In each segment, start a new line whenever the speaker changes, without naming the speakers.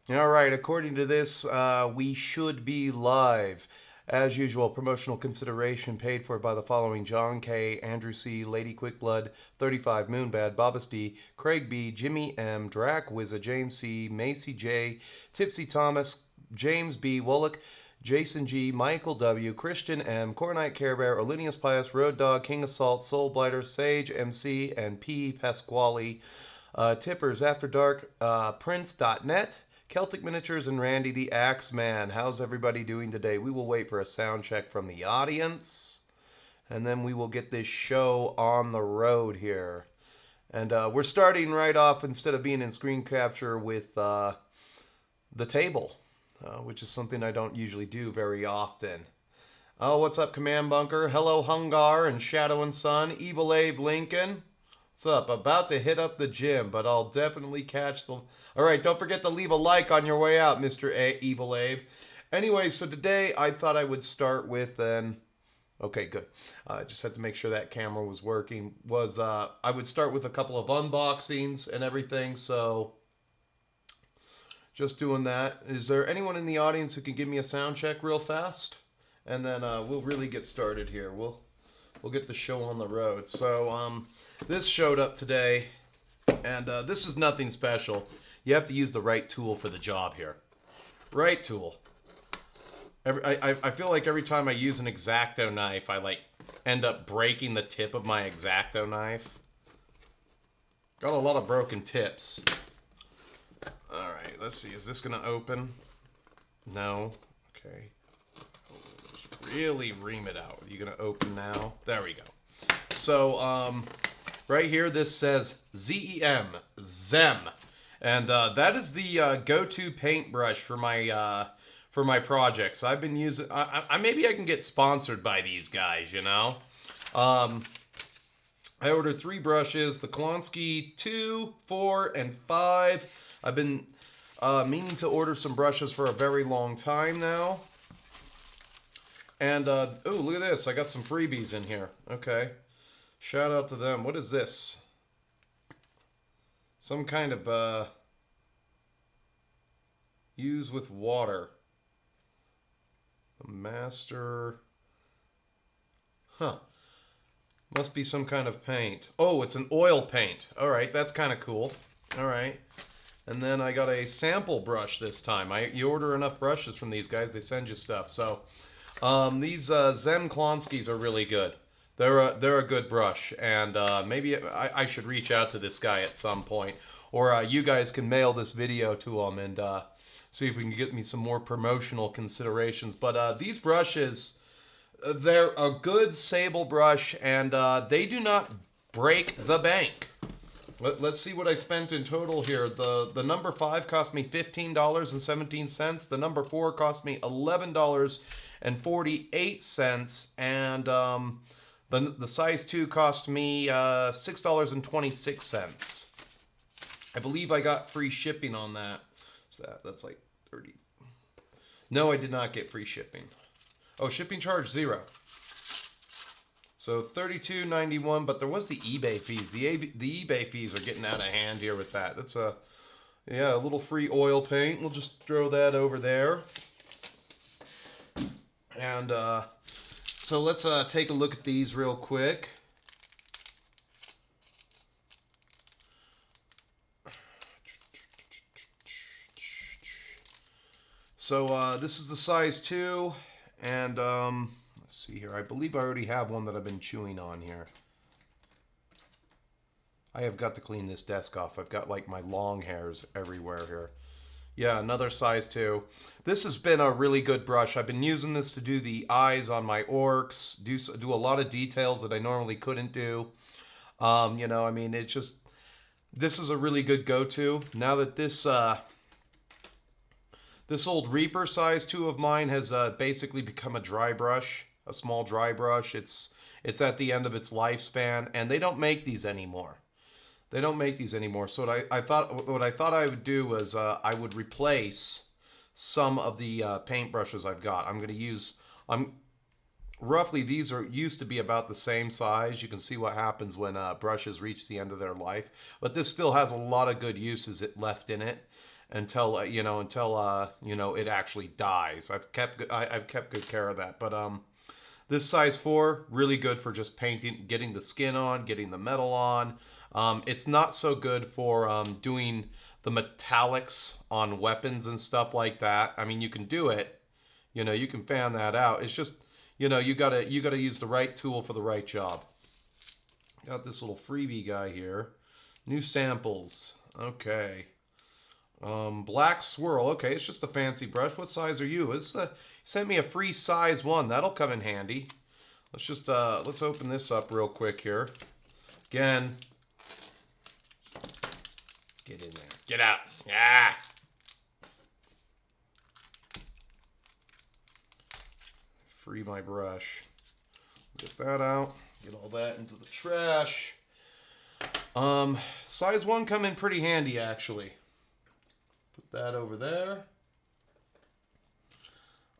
All right, according to this, we should be live. As usual, promotional consideration paid for by the following: John K., Andrew C., Lady Quickblood, 35, Moonbad, Babas D., Craig B., Jimmy M., Drac Wizza, James C., Macy J., Tipsy Thomas, James B. Wollick, Jason G., Michael W., Christian M., Cornite Care Bear, Olinius Pius, Road Dog, King Assault, Soul Blighter, Sage MC, and P. Pasquale. Tippers After Dark, Prince.net, Celtic Miniatures, and Randy the Axeman. How's everybody doing today? We will wait for a sound check from the audience, and then we will get this show on the road here. And we're starting right off, instead of being in screen capture, with the table, which is something I don't usually do very often. Oh, what's up, Command Bunker? Hello, Hungar and Shadow and Sun. Evil Abe Lincoln. What's up? About to hit up the gym, but I'll definitely catch the... All right, don't forget to leave a like on your way out, Mr. Evil Abe. Anyway, so today I thought I would start with an... Okay, good. I just had to make sure that camera was working. I would start with a couple of unboxings and everything, so... Just doing that. Is there anyone in the audience who can give me a sound check real fast? And then we'll really get started here. We'll get the show on the road. So this showed up today, and this is nothing special. You have to use the right tool for the job here. Right tool. I feel like every time I use an X-Acto knife, I end up breaking the tip of my X-Acto knife. Got a lot of broken tips. All right, let's see. Is this gonna open? No. Okay. Really ream it out. Are you gonna open now? There we go. So right here this says ZEM, Zem, and that is the go-to paintbrush for my projects. I've been using. Maybe I can get sponsored by these guys. You know. I ordered 3 brushes: the Klonsky 2, 4, and 5. I've been meaning to order some brushes for a very long time now. And, oh, look at this. I got some freebies in here. Okay. Shout out to them. What is this? Some kind of, use with water. A master. Huh. Must be some kind of paint. Oh, it's an oil paint. All right, that's kind of cool. All right. And then I got a sample brush this time. You order enough brushes from these guys, they send you stuff. So... these Zem Klonskys are really good. They're a good brush, and maybe I should reach out to this guy at some point, or you guys can mail this video to him and see if we can get me some more promotional considerations. But these brushes, they're a good sable brush, and they do not break the bank. Let's see what I spent in total here. The number 5 cost me $15.17. The number 4 cost me $11.48, and the size 2 cost me $6.26. I believe I got free shipping on that. So that's like 30. No, I did not get free shipping. Oh, shipping charge 0. So $32.91, but there was the eBay fees. The eBay fees are getting out of hand here with that. That's a little free oil paint. We'll just throw that over there. And so let's take a look at these real quick. So this is the size 2, and let's see here. I believe I already have one that I've been chewing on here. I have got to clean this desk off. I've got like my long hairs everywhere here. Yeah, another size 2. This has been a really good brush. I've been using this to do the eyes on my orcs, do a lot of details that I normally couldn't do. You know, I mean, it's just, this is a really good go-to. Now that this old Reaper size 2 of mine has basically become a dry brush, a small dry brush. It's at the end of its lifespan, and they don't make these anymore. They don't make these anymore. So what I thought I would do was I would replace some of the paintbrushes I've got. I'm going to use roughly, these used to be about the same size. You can see what happens when brushes reach the end of their life. But this still has a lot of good uses left in it. until it actually dies. I've kept good care of that. But this size 4, really good for just painting, getting the skin on, getting the metal on. It's not so good for doing the metallics on weapons and stuff like that. I mean, you can do it. You can fan that out. It's just, you gotta use the right tool for the right job. Got this little freebie guy here. New samples. Okay. Black swirl. Okay, it's just a fancy brush. What size are you? It's sent me a free size 1. That'll come in handy. Let's just let's open this up real quick here. Again. Get in there. Get out. Yeah. Free my brush. Get that out. Get all that into the trash. Size 1 come in pretty handy, actually. Put that over there.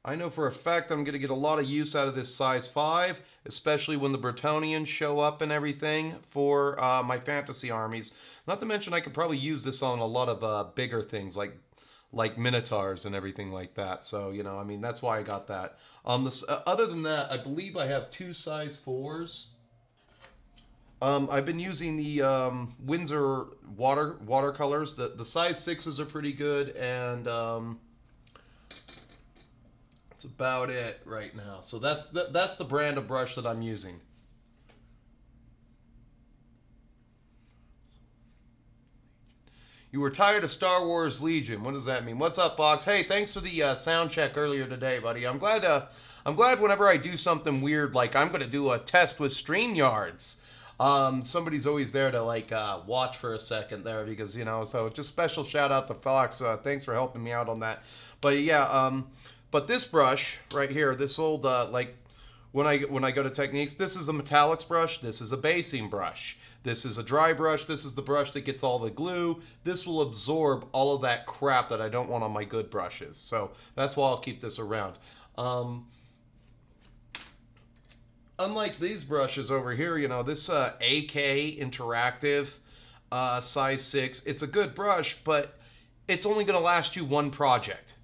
I know for a fact I'm going to get a lot of use out of this size 5, especially when the Bretonnians show up and everything for my fantasy armies. Not to mention I could probably use this on a lot of bigger things like Minotaurs and everything like that. So, I mean, that's why I got that. Other than that, I believe I have 2 size 4s. I've been using the Windsor watercolors. The size 6s are pretty good, and that's about it right now. So that's the brand of brush that I'm using. You were tired of Star Wars Legion. What does that mean? What's up, Fox? Hey, thanks for the sound check earlier today, buddy. I'm glad whenever I do something weird, like I'm going to do a test with StreamYards, somebody's always there to watch for a second there, because so just special shout out to Fox. Thanks for helping me out on that. But yeah, but this brush right here, this old when I go to techniques, this is a metallics brush, this is a basing brush, this is a dry brush, this is the brush that gets all the glue. This will absorb all of that crap that I don't want on my good brushes. So that's why I'll keep this around. Unlike these brushes over here, this AK Interactive size 6, it's a good brush, but it's only going to last you one project.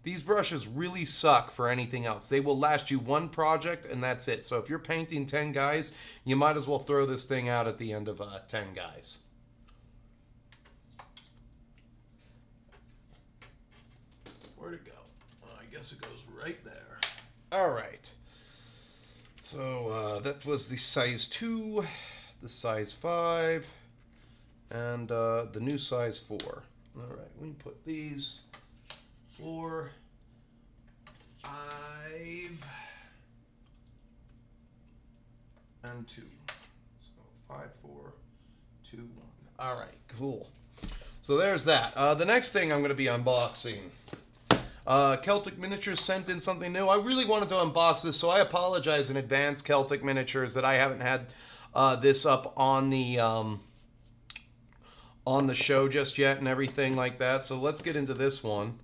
These brushes really suck for anything else. They will last you one project, and that's it. So if you're painting 10 guys, you might as well throw this thing out at the end of 10 guys. Where'd it go? Well, I guess it goes right there. All right. So that was the size 2, the size 5, and the new size 4. All right, we can put these 4, 5, and 2. So 5, 4, 2, 1. All right, cool. So there's that. The next thing I'm going to be unboxing. Celtic Miniatures sent in something new. I really wanted to unbox this, so I apologize in advance, Celtic Miniatures, that I haven't had this up on the show just yet and everything like that. So let's get into this one.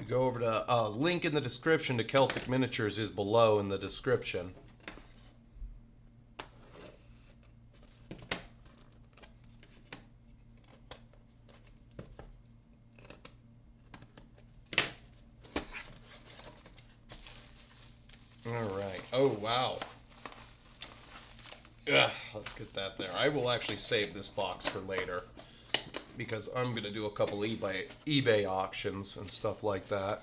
Go over to link in the description to Celtic Miniatures is below in the description. All right. Oh, wow. Ugh, let's get that there. I will actually save this box for later, because I'm going to do a couple eBay auctions and stuff like that.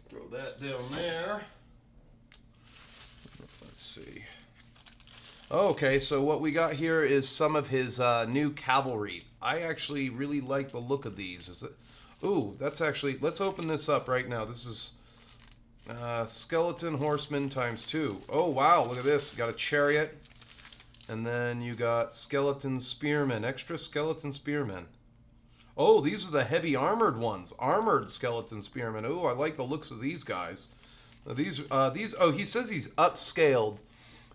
Throw that down there. Let's see. Okay, so what we got here is some of his new cavalry. I actually really like the look of these. Is it? Ooh, that's actually... Let's open this up right now. This is Skeleton Horseman ×2. Oh, wow, look at this. Got a chariot. And then you got Skeleton Spearmen, extra Skeleton Spearmen. Oh, these are the heavy armored ones. Armored Skeleton Spearmen. Oh, I like the looks of these guys. These, oh, he says he's upscaled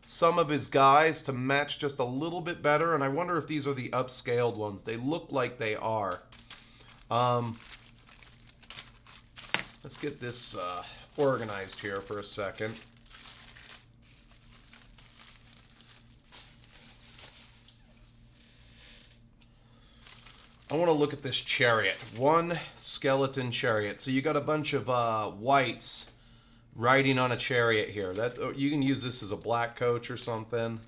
some of his guys to match just a little bit better, and I wonder if these are the upscaled ones. They look like they are. Let's get this organized here for a second. I want to look at this chariot. One skeleton chariot. So you got a bunch of whites riding on a chariot here. That you can use this as a black coach or something.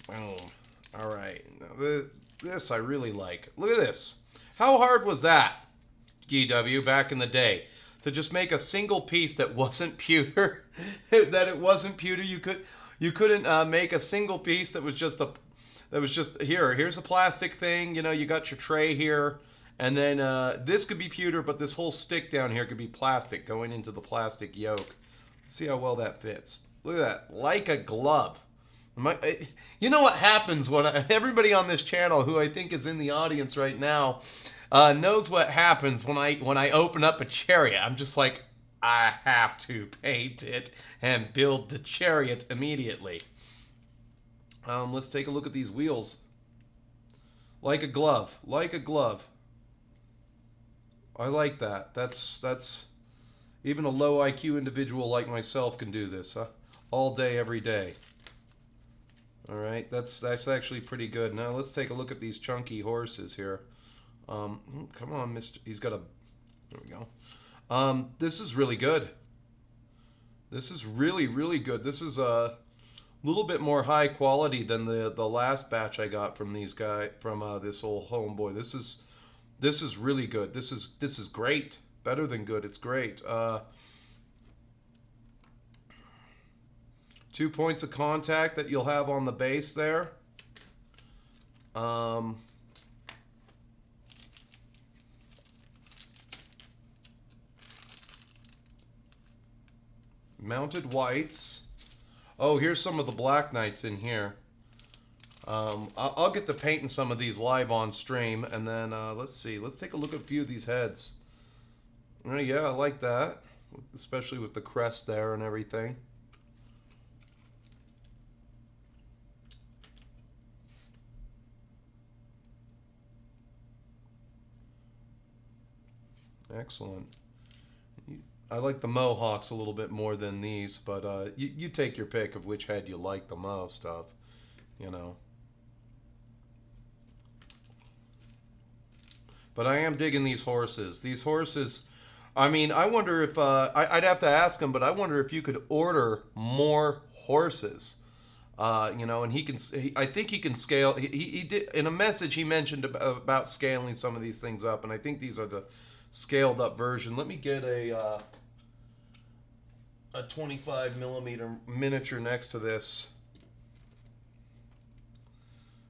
Boom. All right. Now this I really like. Look at this. How hard was that, GW, back in the day? To just make a single piece that wasn't pewter, that it wasn't pewter. You couldn't make a single piece that was just here's a plastic thing. You know, you got your tray here, and then this could be pewter, but this whole stick down here could be plastic going into the plastic yoke. See how well that fits. Look at that, like a glove. You know what happens when everybody on this channel, who I think is in the audience right now, knows what happens when I open up a chariot. I'm just like, I have to paint it and build the chariot immediately. Let's take a look at these wheels. Like a glove, like a glove. I like that. That's even a low IQ individual like myself can do this all day, every day. All right, that's actually pretty good. Now let's take a look at these chunky horses here. Come on, Mister. He's got a. There we go. This is really good. This is really, really good. This is a little bit more high quality than the last batch I got from these guys from this old homeboy. This is really good. This is great. Better than good. It's great. 2 points of contact that you'll have on the base there. Mounted whites. Oh, here's some of the Black Knights in here. I'll get to painting some of these live on stream, and then let's see. Let's take a look at a few of these heads. Yeah, I like that, especially with the crest there and everything. Excellent. I like the mohawks a little bit more than these, but you take your pick of which head you like the most of, you know. But I am digging these horses. These horses, I mean, I wonder if, I'd have to ask him, but I wonder if you could order more horses. You know, and I think he can scale. He did, in a message he mentioned about scaling some of these things up, and I think these are the scaled up version. Let me get a 25mm miniature next to this.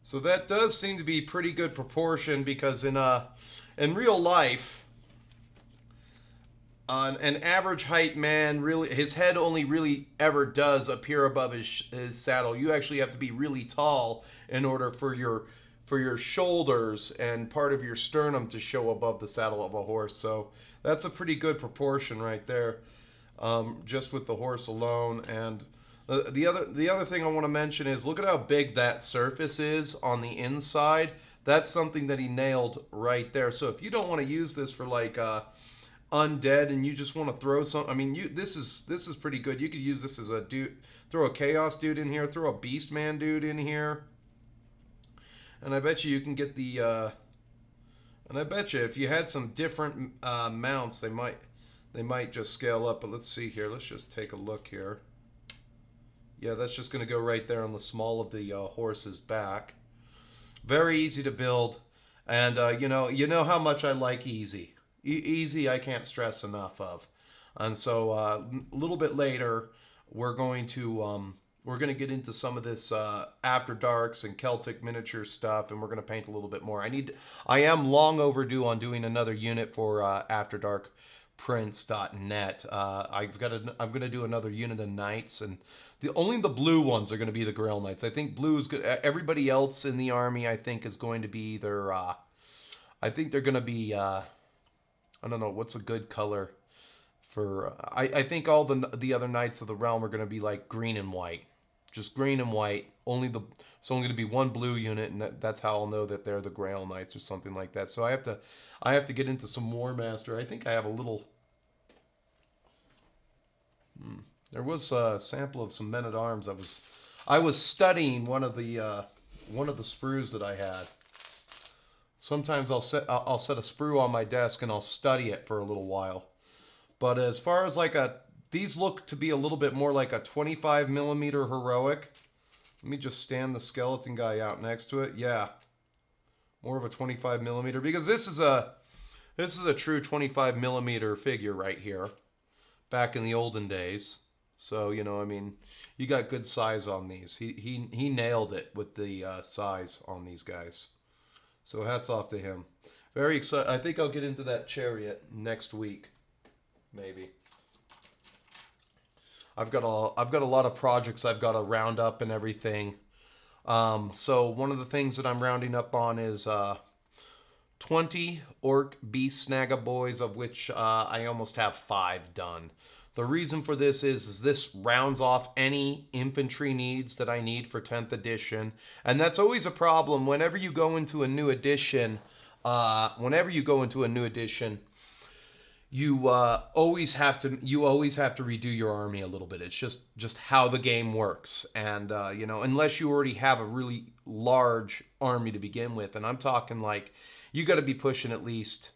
So that does seem to be pretty good proportion, because in real life, an average height man, really his head only really ever does appear above his saddle. You actually have to be really tall in order for your shoulders and part of your sternum to show above the saddle of a horse. So that's a pretty good proportion right there, just with the horse alone. And the other thing I want to mention is, look at how big that surface is on the inside. That's something that he nailed right there. So if you don't want to use this for like undead, and you just want to throw some, I mean, this is pretty good. You could use this as a dude, throw a chaos dude in here, throw a beast man dude in here. And I bet you can get the, and I bet you if you had some different mounts, they might just scale up. But let's see here. Let's just take a look here. Yeah, that's just going to go right there on the small of the horse's back. Very easy to build, and you know how much I like easy. Easy, I can't stress enough of. And so a little bit later, we're going to get into some of this After Darks and Celtic Miniatures stuff, and we're going to paint a little bit more. I am long overdue on doing another unit for After Dark prints.net. I'm going to do another unit of knights, and only the blue ones are going to be the Grail Knights. I think blue is good. Everybody else in the army, I think, is going to be either, I think they're going to be, I don't know, what's a good color for, I think all the other Knights of the Realm are going to be like green and white. just green and white. It's only going to be one blue unit, and that's how I'll know that they're the Grail Knights or something like that. So I have to get into some War Master. I think I have a little. There was a sample of some Men at Arms. I was studying one of the sprues that I had. Sometimes I'll set a sprue on my desk and I'll study it for a little while. But as far as these look to be a little bit more like a 25 millimeter heroic. Let me just stand the skeleton guy out next to it. Yeah, more of a 25 millimeter, because this is a true 25 millimeter figure right here, back in the olden days. So I mean, you got good size on these. He nailed it with the size on these guys. So hats off to him. Very excited. I think I'll get into that chariot next week, maybe. I've got a lot of projects I've got to round up and everything. So one of the things that I'm rounding up on is 20 Orc Beast Snagaboys, of which I almost have 5 done. The reason for this is this rounds off any infantry needs that I need for 10th edition. And that's always a problem whenever you go into a new edition. You always have to redo your army a little bit. It's just how the game works. And unless you already have a really large army to begin with, and I'm talking like you got to be pushing at least,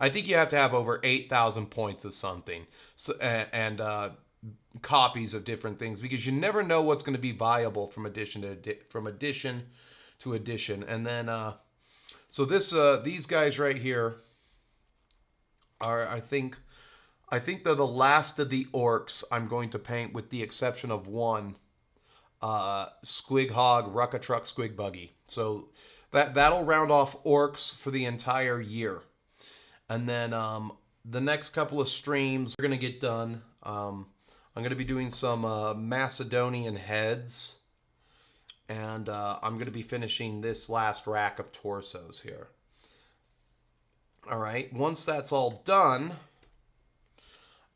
I think you have to have over 8,000 points of something, so, and copies of different things, because you never know what's going to be viable from edition to edition. And then so these guys right here are, I think they're the last of the orcs I'm going to paint, with the exception of one Squig Hog Rucka Truck Squig Buggy. So that'll round off orcs for the entire year. And then the next couple of streams are going to get done. I'm going to be doing some Macedonian heads. And I'm going to be finishing this last rack of torsos here. All right. Once that's all done,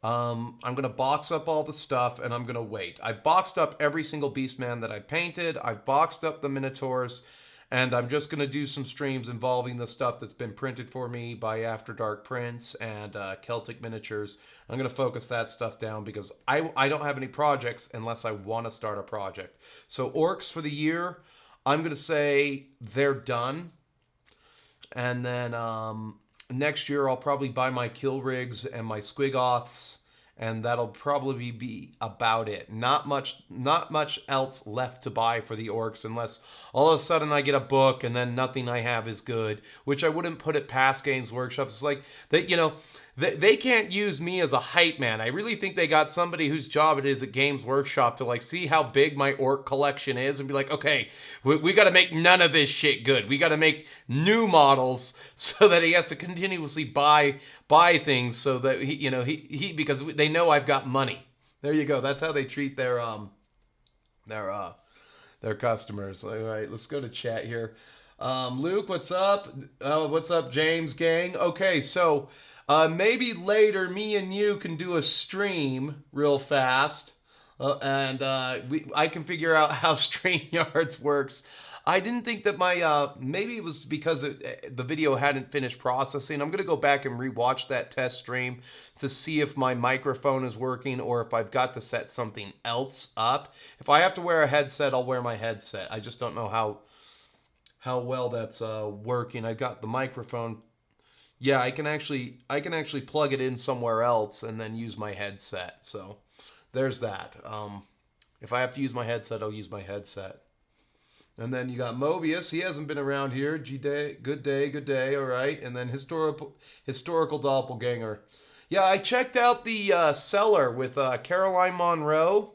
I'm going to box up all the stuff and I'm going to wait. I've boxed up every single Beastman that I painted. I've boxed up the Minotaurs. And I'm just going to do some streams involving the stuff that's been printed for me by After Dark Prints and Celtic Miniatures. I'm going to focus that stuff down because I don't have any projects unless I want to start a project. So orcs for the year, I'm going to say they're done. And then next year I'll probably buy my kill rigs and my squigoths. And that'll probably be about it. Not much else left to buy for the orcs, unless all of a sudden I get a book and then nothing I have is good, which I wouldn't put it past Games Workshop. It's like they can't use me as a hype man. I really think they got somebody whose job it is at Games Workshop to see how big my orc collection is and be like, okay, we got to make none of this shit good. We got to make new models so that he has to continuously buy things, so that he because they know I've got money. There you go. That's how they treat their customers. All right, let's go to chat here. Luke, what's up? What's up, James gang? Okay, so maybe later me and you can do a stream real fast, and I can figure out how StreamYards works. I didn't think that my, maybe it was because the video hadn't finished processing. I'm going to go back and rewatch that test stream to see if my microphone is working or if I've got to set something else up. If I have to wear a headset, I'll wear my headset. I just don't know how well that's working. I got the microphone. Yeah, I can actually plug it in somewhere else and then use my headset. So there's that. If I have to use my headset, I'll use my headset. And then you got Mobius. He hasn't been around here. G-Day, good day. All right. And then historical doppelganger. Yeah, I checked out the Cellar with Caroline Monroe.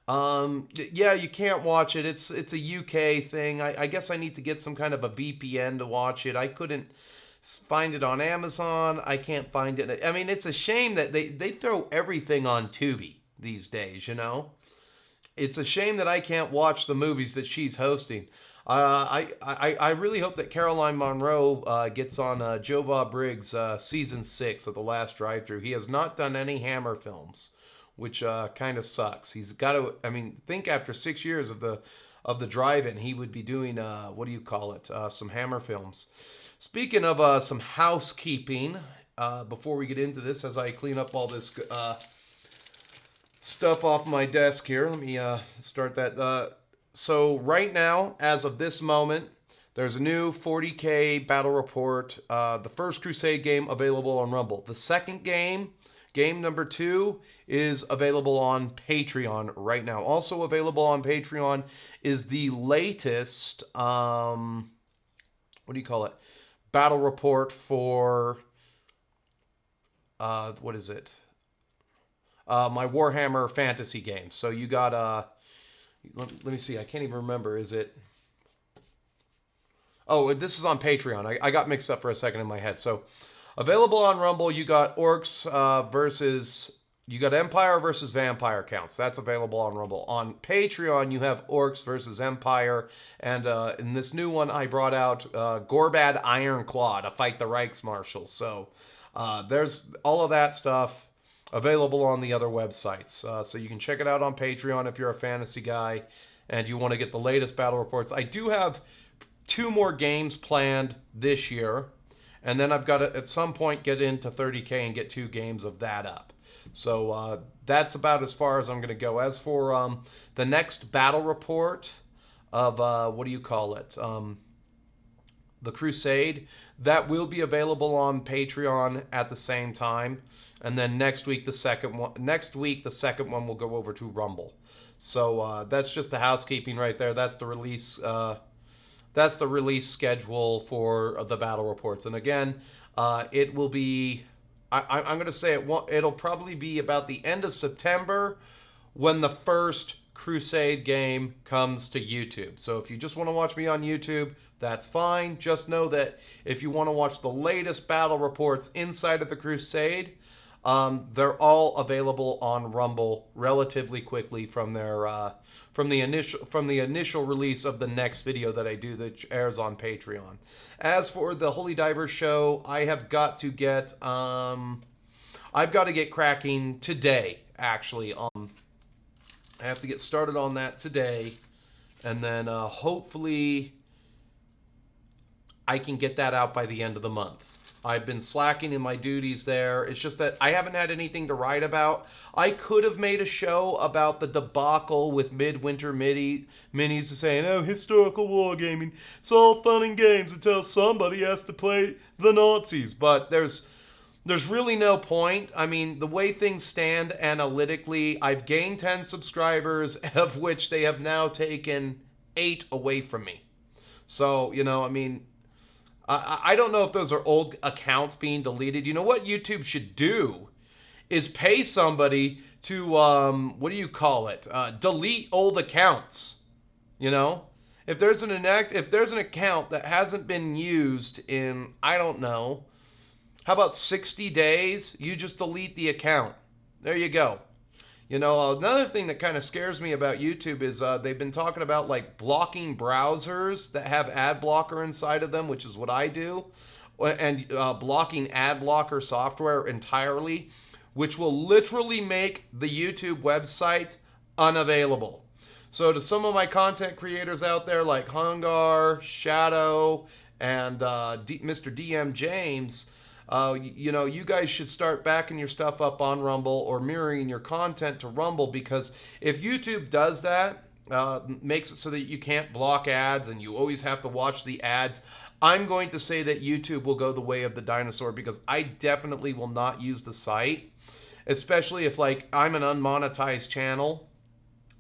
Yeah, you can't watch it. It's a UK thing. I guess I need to get some kind of a VPN to watch it. I couldn't find it on Amazon. I can't find it. I mean, it's a shame that they throw everything on Tubi these days, It's a shame that I can't watch the movies that she's hosting. I really hope that Caroline Monroe gets on Joe Bob Briggs' season 6 of The Last Drive-Thru. He has not done any Hammer films, which kind of sucks. He's got to. I mean, think after 6 years of the drive-in, he would be doing what do you call it? Some Hammer films. Speaking of some housekeeping, before we get into this, as I clean up all this stuff off my desk here, let me start that. So right now, as of this moment, there's a new 40K battle report. The first Crusade game available on Rumble. The second game, game number 2, is available on Patreon right now. Also available on Patreon is the latest, what do you call it? Battle report for, what is it? My Warhammer fantasy game. So you got, let me see, I can't even remember. Is it? Oh, this is on Patreon. I got mixed up for a second in my head. So available on Rumble, you got Orcs you got Empire versus Vampire counts. That's available on Rumble. On Patreon, you have Orcs versus Empire. And in this new one, I brought out Gorbad Ironclaw to fight the Reichsmarshals. So there's all of that stuff available on the other websites. So you can check it out on Patreon if you're a fantasy guy and you want to get the latest battle reports. I do have 2 more games planned this year, and then I've got to at some point get into 30K and get 2 games of that up. So that's about as far as I'm going to go. As for the next battle report of what do you call it? The Crusade, that will be available on Patreon at the same time. And then next week the second one will go over to Rumble. So that's just the housekeeping right there. That's the release. That's the release schedule for the battle reports. And again, it will be. I'm going to say it'll probably be about the end of September when the first Crusade game comes to YouTube. So if you just want to watch me on YouTube, that's fine. Just know that if you want to watch the latest battle reports inside of the Crusade, they're all available on Rumble relatively quickly from their from the initial release of the next video that I do that airs on Patreon. As for the Holy Diver'S show, I've got to get cracking today. Actually, I have to get started on that today, and then hopefully I can get that out by the end of the month. I've been slacking in my duties there. It's just that I haven't had anything to write about. I could have made a show about the debacle with Midwinter Minis saying, oh, historical wargaming, it's all fun and games until somebody has to play the Nazis. But there's really no point. I mean, the way things stand analytically, I've gained 10 subscribers, of which they have now taken 8 away from me. So, you know, I mean, I don't know if those are old accounts being deleted. You know what YouTube should do is pay somebody to, what do you call it? Delete old accounts. You know? If there's an account that hasn't been used in, I don't know, how about 60 days? You just delete the account. There you go. You know, another thing that kind of scares me about YouTube is they've been talking about like blocking browsers that have ad blocker inside of them, which is what I do, and blocking ad blocker software entirely, which will literally make the YouTube website unavailable. So to some of my content creators out there like Hungar, Shadow, and Mr. DM James, you know, you guys should start backing your stuff up on Rumble or mirroring your content to Rumble, because if YouTube does that, makes it so that you can't block ads and you always have to watch the ads, I'm going to say that YouTube will go the way of the dinosaur, because I definitely will not use the site, especially if like I'm an unmonetized channel,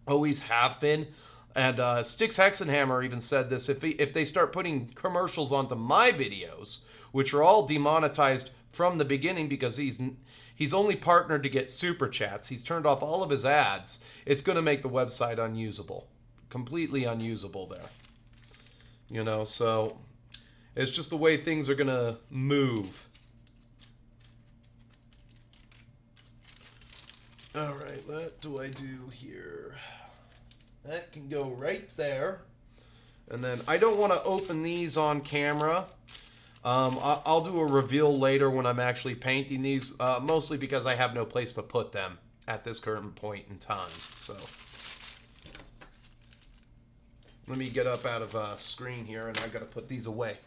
always have been. And Styx Hexenhammer even said this, if they start putting commercials onto my videos, which are all demonetized from the beginning because he's only partnered to get super chats, he's turned off all of his ads, it's going to make the website unusable. Completely unusable there. You know, so it's just the way things are going to move. All right, what do I do here? That can go right there. And then I don't want to open these on camera. I'll do a reveal later when I'm actually painting these, mostly because I have no place to put them at this current point in time. So let me get up out of screen here, and I've got to put these away.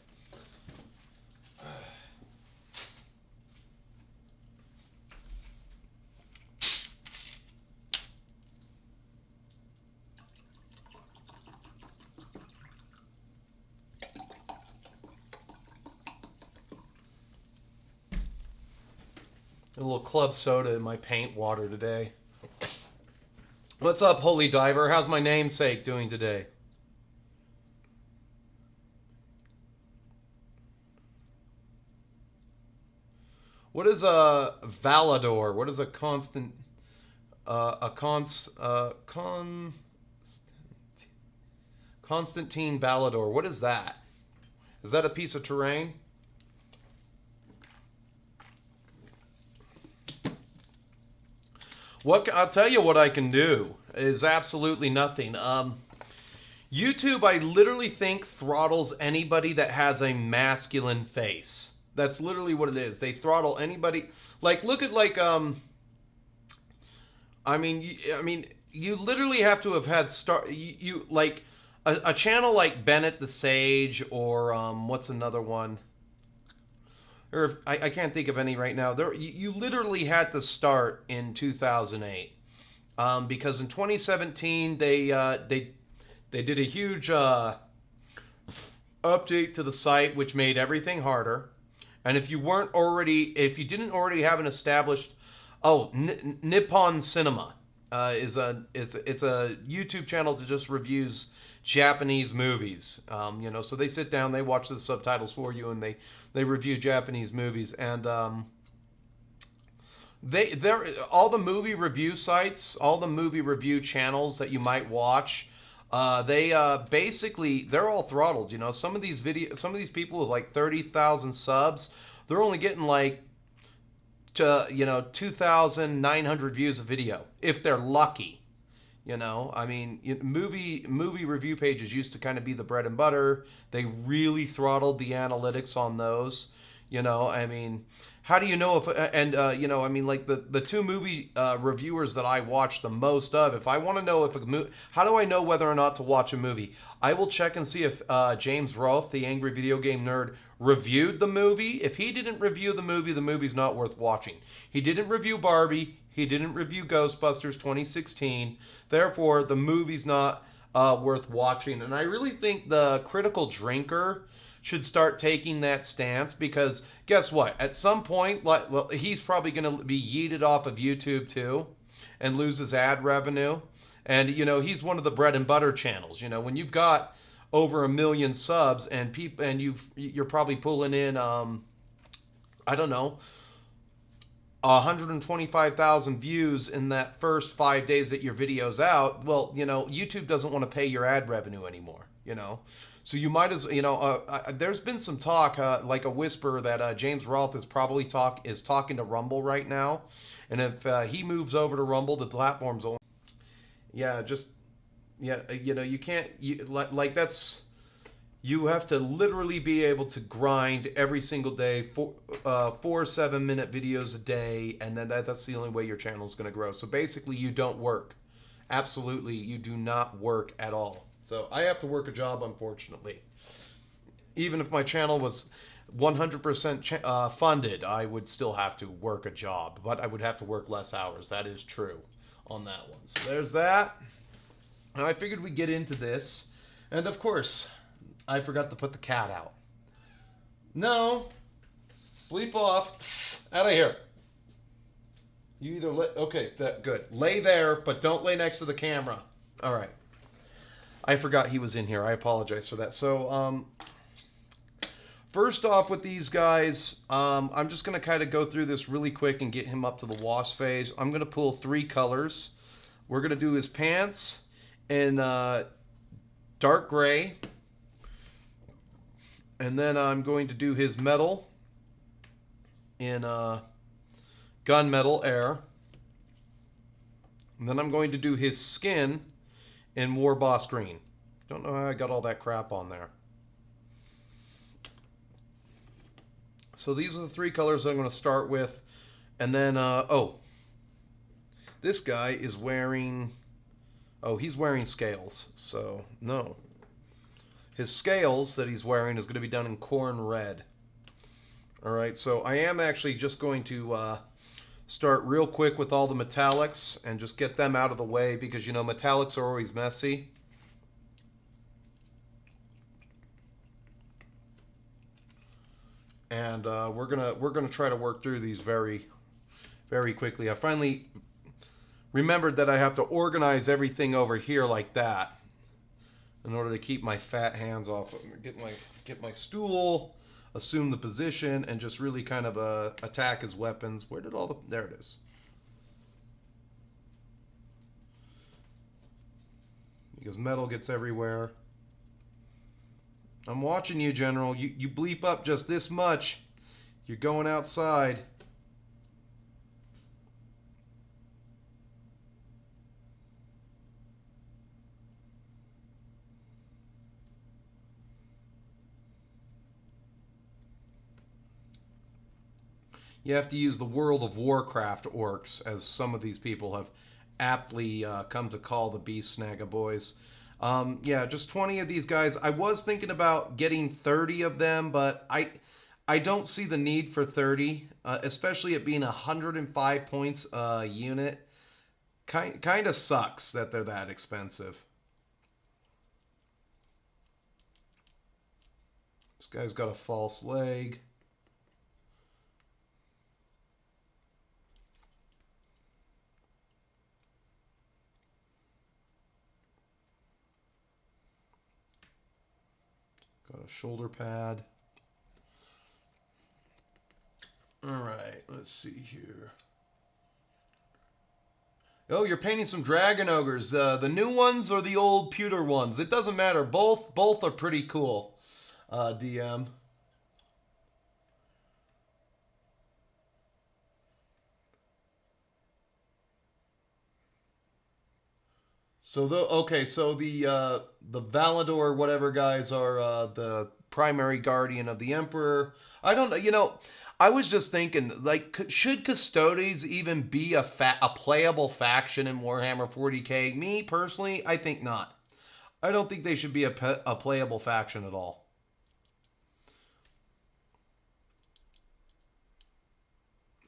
A little club soda in my paint water today. What's up, Holy Diver? How's my namesake doing today? What is a Valador? What is a Constantine Valador? What is that? Is that a piece of terrain? I'll tell you what I can do is absolutely nothing. YouTube, I literally think, throttles anybody that has a masculine face. That's literally what it is. They throttle anybody. Like, look at I mean, you literally have to have had you like a channel like Bennett the Sage, or what's another one? Or I can't think of any right now. You literally had to start in 2008, because in 2017 they did a huge update to the site, which made everything harder. And if you didn't already have an established, Nippon Cinema it's a YouTube channel that just reviews Japanese movies. So they sit down, they watch the subtitles for you, and they review Japanese movies. And they're all the movie review sites, all the movie review channels that you might watch. Basically they're all throttled. Some of these people with like 30,000 subs, they're only getting like 2,900 views a video if they're lucky. Movie review pages used to kind of be the bread and butter. They really throttled the analytics on those. How do you know if like the two movie reviewers that I watch the most of, if I want to know how do I know whether or not to watch a movie? I will check and see if James Roth, the Angry Video Game Nerd, reviewed the movie. If he didn't review the movie's not worth watching. He didn't review Barbie. He didn't review Ghostbusters 2016. Therefore, the movie's not worth watching. And I really think the critical drinker should start taking that stance, because guess what? At some point, he's probably going to be yeeted off of YouTube too and lose his ad revenue. And, he's one of the bread and butter channels. When you've got over 1 million subs and you're probably pulling in, 125,000 views in that first 5 days that your video's out. Well, YouTube doesn't want to pay your ad revenue anymore, So you might as there's been some talk, like a whisper, that James Roth is probably talking to Rumble right now, and if he moves over to Rumble, the platform's only. You can't you have to literally be able to grind every single day, 4 7-minute videos a day, and then that's the only way your channel is going to grow. So basically, you don't work. Absolutely, you do not work at all. So I have to work a job, unfortunately. Even if my channel was 100% funded, I would still have to work a job, but I would have to work less hours. That is true on that one. So there's that. And I figured we'd get into this. And of course, I forgot to put the cat out. No. Bleep off. Psst, out of here. You either okay, good. Lay there, but don't lay next to the camera. All right. I forgot he was in here. I apologize for that. So, first off with these guys, I'm just going to kind of go through this really quick and get him up to the wash phase. I'm going to pull 3 colors. We're going to do his pants in dark gray. And then I'm going to do his metal in gunmetal air. And then I'm going to do his skin in War Boss Green. Don't know how I got all that crap on there. So these are the 3 colors I'm going to start with. And then, This guy is wearing... Oh, he's wearing scales, so no. His scales that he's wearing is going to be done in corn red. Alright, so I am actually just going to start real quick with all the metallics and just get them out of the way because, you know, metallics are always messy. And we're gonna try to work through these very, very quickly. I finally remembered that I have to organize everything over here like that in order to keep my fat hands off. Get my stool, assume the position, and just really kind of attack his weapons. Where did all the... There it is. Because metal gets everywhere. I'm watching you, General. You bleep up just this much. You're going outside. You have to use the World of Warcraft orcs, as some of these people have aptly come to call the Beast Snagga boys. Yeah, just 20 of these guys. I was thinking about getting 30 of them, but I don't see the need for 30, especially it being 105 points a unit. Kind of sucks that they're that expensive. This guy's got a false leg. Got a shoulder pad. Alright, let's see here. Oh, you're painting some dragon ogres. The new ones or the old pewter ones? It doesn't matter. Both are pretty cool, DM. So the Valador whatever guys are the primary guardian of the Emperor. I don't know. You know, I was just thinking, like, should Custodes even be a playable faction in Warhammer 40k? Me personally, I think not. I don't think they should be a playable faction at all.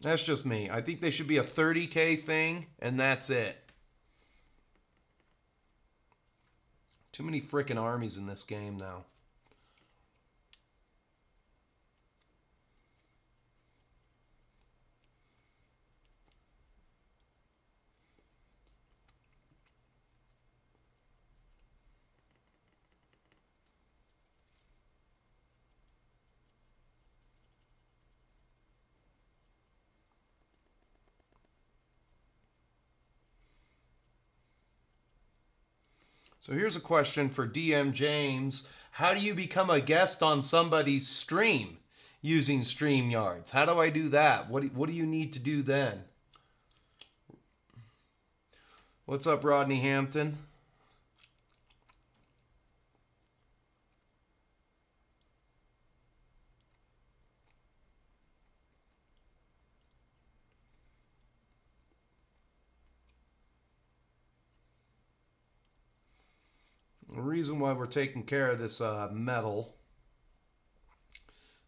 That's just me. I think they should be a 30k thing, and that's it. Too many frickin' armies in this game now. So here's a question for DM James. How do you become a guest on somebody's stream using StreamYards? How do I do that? What do you need to do then? What's up, Rodney Hampton? The reason why we're taking care of this metal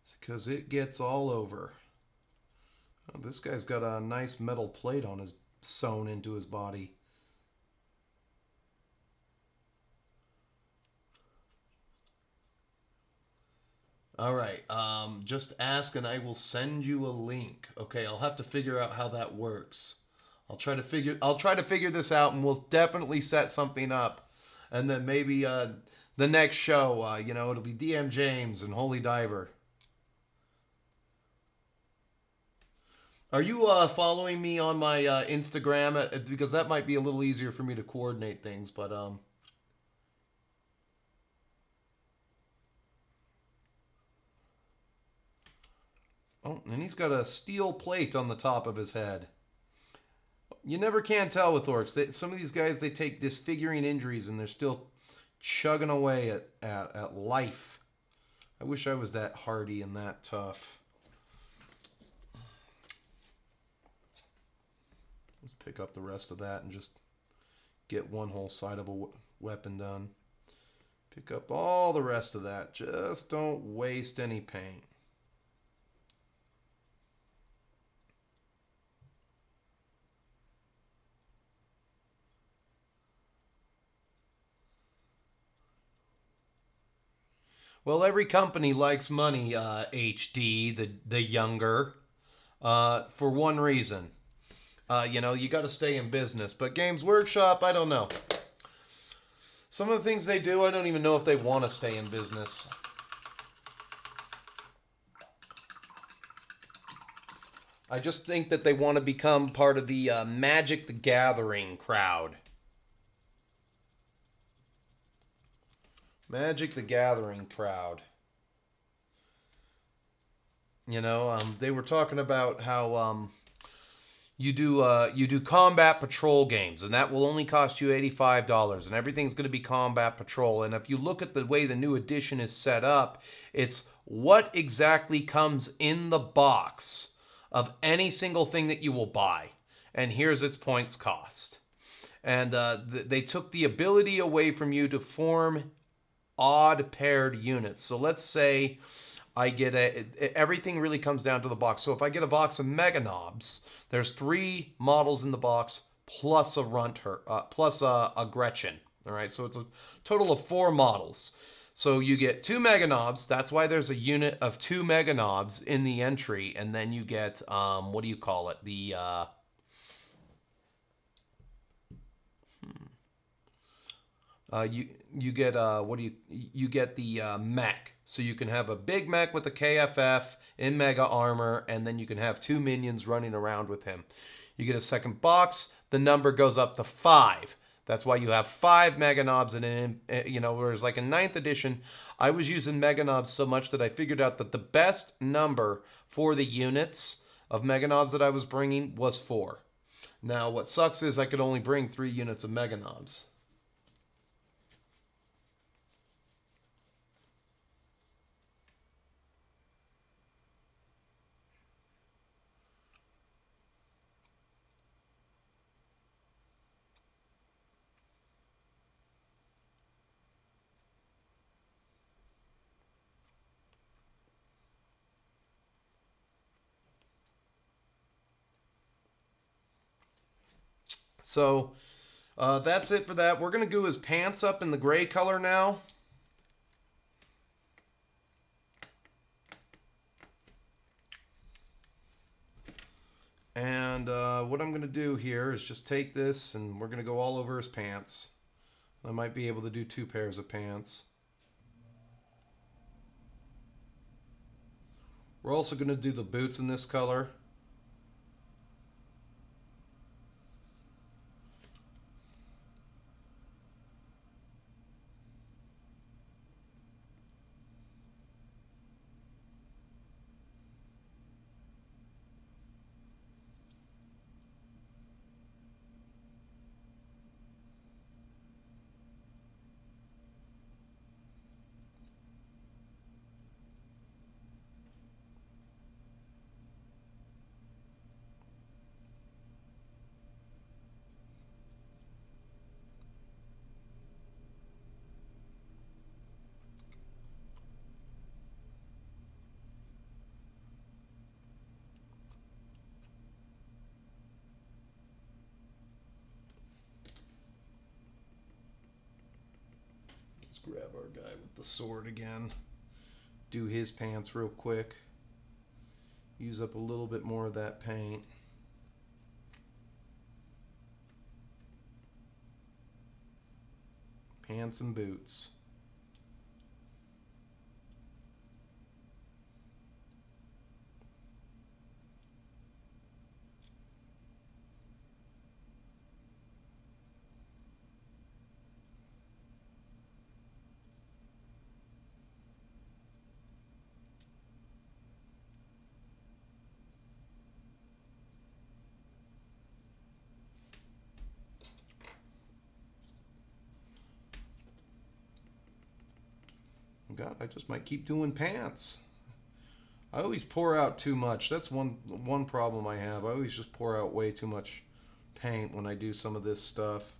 is because it gets all over. Oh, this guy's got a nice metal plate on his sewn into his body. All right, just ask and I will send you a link. Okay, I'll have to figure out how that works. I'll try to figure this out, and we'll definitely set something up. And then maybe the next show, you know, it'll be DM James and Holy Diver. Are you following me on my Instagram? Because that might be a little easier for me to coordinate things. But oh, and he's got a steel plate on the top of his head. You never can tell with orcs. Some of these guys, they take disfiguring injuries and they're still chugging away at life. I wish I was that hardy and that tough. Let's pick up the rest of that and just get one whole side of a weapon done. Pick up all the rest of that. Just don't waste any paint. Well, every company likes money, HD, the younger, for one reason. You got to stay in business. But Games Workshop, I don't know. Some of the things they do, I don't even know if they want to stay in business. I just think that they want to become part of the Magic the Gathering crowd. Magic the Gathering crowd. They were talking about how you do combat patrol games, and that will only cost you $85, and everything's going to be combat patrol. And if you look at the way the new edition is set up, it's what exactly comes in the box of any single thing that you will buy, and here's its points cost. And they took the ability away from you to form odd paired units. So let's say I get everything really comes down to the box. So if I get a box of Mega Knobs, there's 3 models in the box plus a plus a Gretchen. All right, so it's a total of 4 models. So you get 2 Mega Knobs. That's why there's a unit of 2 Mega Knobs in the entry, and then you get what do you call it? You get you get the mech. So you can have a big mech with a KFF in mega armor, and then you can have 2 minions running around with him. You get a second box. The number goes up to 5. That's why you have 5 Mega Knobs in whereas like in 9th edition, I was using Mega Knobs so much that I figured out that the best number for the units of Mega Knobs that I was bringing was 4. Now, what sucks is I could only bring 3 units of Mega Knobs. So that's it for that. We're going to do his pants up in the gray color now. And what I'm going to do here is just take this and we're going to go all over his pants. I might be able to do 2 pairs of pants. We're also going to do the boots in this color. Let's grab our guy with the sword again. Do his pants real quick. Use up a little bit more of that paint. Pants and boots. God, I just might keep doing pants. I always pour out too much. That's one problem I have. I always just pour out way too much paint when I do some of this stuff.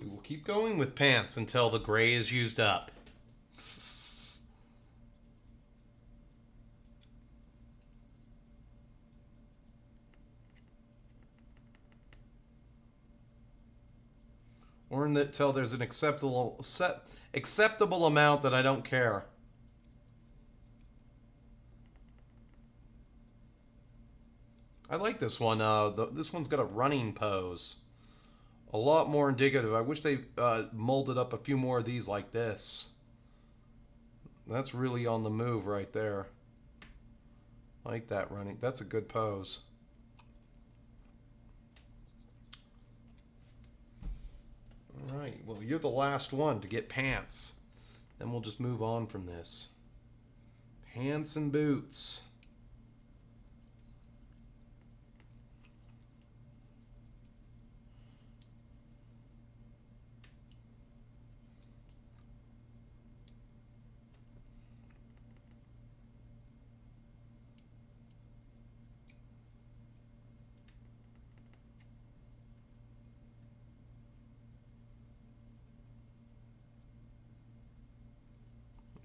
We will keep going with pants until the gray is used up. Or until there's an acceptable amount that I don't care. I like this one. This one's got a running pose. A lot more indicative. I wish they molded up a few more of these like this. That's really on the move right there. I like that running. That's a good pose. All right. Well, you're the last one to get pants. Then we'll just move on from this. Pants and boots.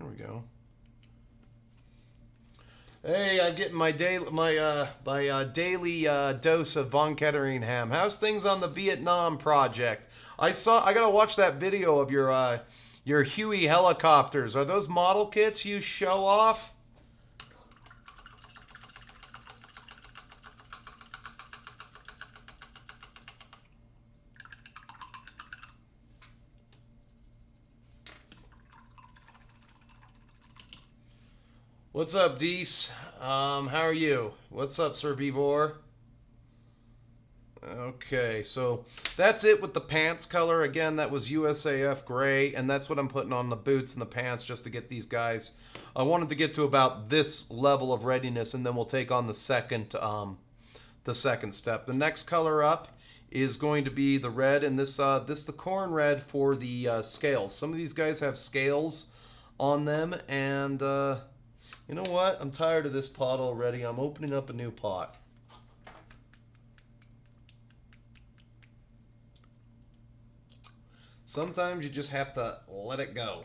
There we go. Hey, I'm getting my daily dose of Von Ketteringham. How's things on the Vietnam project? I gotta watch that video of your Huey helicopters. Are those model kits you show off? What's up, Deese? How are you? What's up, Sir Vivor? Okay, so that's it with the pants color. Again, that was USAF gray, and that's what I'm putting on the boots and the pants just to get these guys. I wanted to get to about this level of readiness, and then we'll take on the second step. The next color up is going to be the red, and this the corn red for the scales. Some of these guys have scales on them, and you know what? I'm tired of this pot already. I'm opening up a new pot. Sometimes you just have to let it go.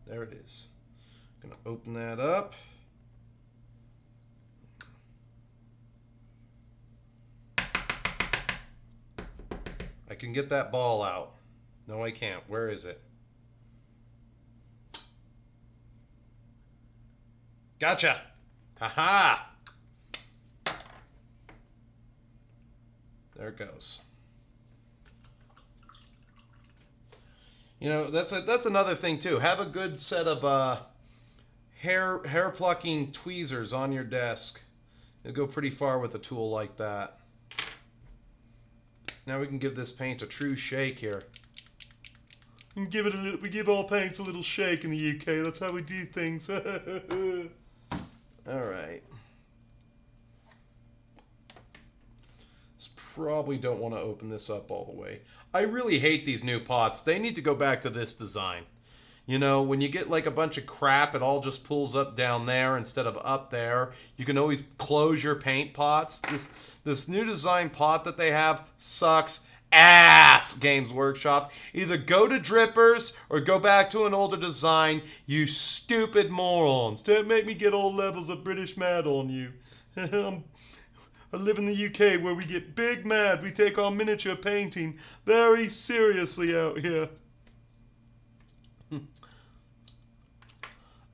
There it is. I'm going to open that up. I can get that ball out. No, I can't. Where is it? Gotcha! Haha! There it goes. You know, that's another thing too. Have a good set of hair plucking tweezers on your desk. It'll go pretty far with a tool like that. Now we can give this paint a true shake here. We give all paints a little shake in the UK. That's how we do things. All right. Probably don't want to open this up all the way. I really hate these new pots. They need to go back to this design. You know, when you get like a bunch of crap, it all just pulls up down there instead of up there. You can always close your paint pots. This new design pot that they have sucks ass, Games Workshop. Either go to drippers or go back to an older design, you stupid morons. Don't make me get all levels of British mad on you. I live in the UK where we get big mad. We take our miniature painting very seriously out here.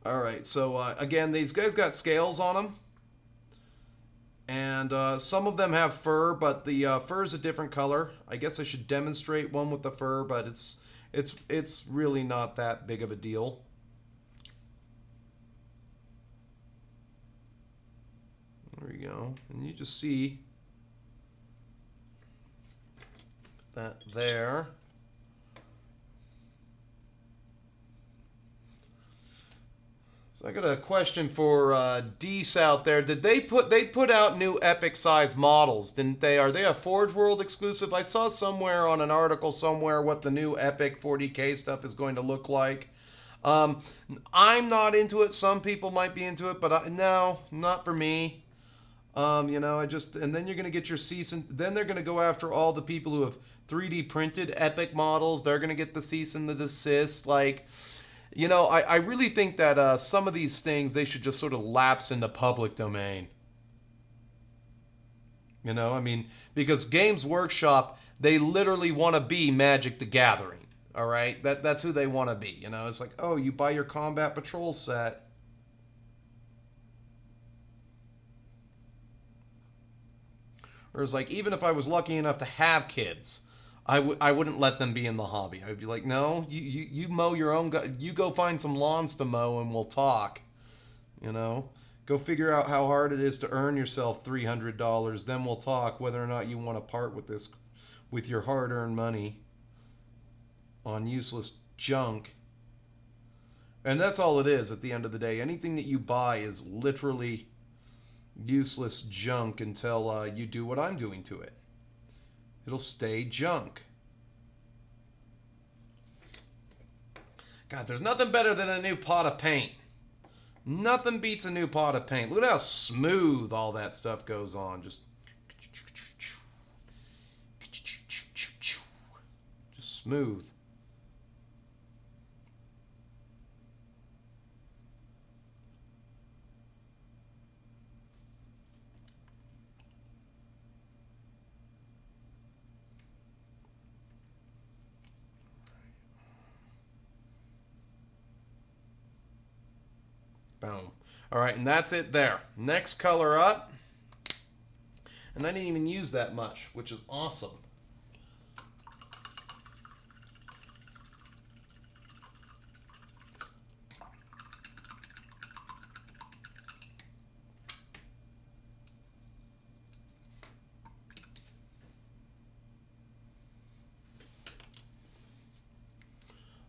Alright, so again, these guys got scales on them. And some of them have fur, but the fur is a different color. I guess I should demonstrate one with the fur, but it's really not that big of a deal. go. And you just see that there. So I got a question for Deese out there. Did they put out new epic size models, didn't they? Are they a Forge World exclusive? I saw somewhere on an article somewhere what the new epic 40K stuff is going to look like. I'm not into it. Some people might be into it, but no, not for me. You know, and then you're going to get your cease and then they're going to go after all the people who have 3D printed epic models. They're going to get the cease and the desist. Like, you know, I really think that some of these things, they should just sort of lapse into public domain. You know, I mean, because Games Workshop, they literally want to be Magic the Gathering. All right? That's who they want to be. You know, it's like, oh, you buy your Combat Patrol set. Or it's like, even if I was lucky enough to have kids, I wouldn't let them be in the hobby. I'd be like, no, you mow your own, you go find some lawns to mow and we'll talk. You know, go figure out how hard it is to earn yourself $300. Then we'll talk whether or not you want to part with this, with your hard-earned money on useless junk. And that's all it is at the end of the day. Anything that you buy is literally useless junk until you do what I'm doing to it. It'll stay junk. God, there's nothing better than a new pot of paint. Nothing beats a new pot of paint. Look at how smooth all that stuff goes on. Just smooth. Boom. All right, and that's it there. Next color up. And I didn't even use that much, which is awesome.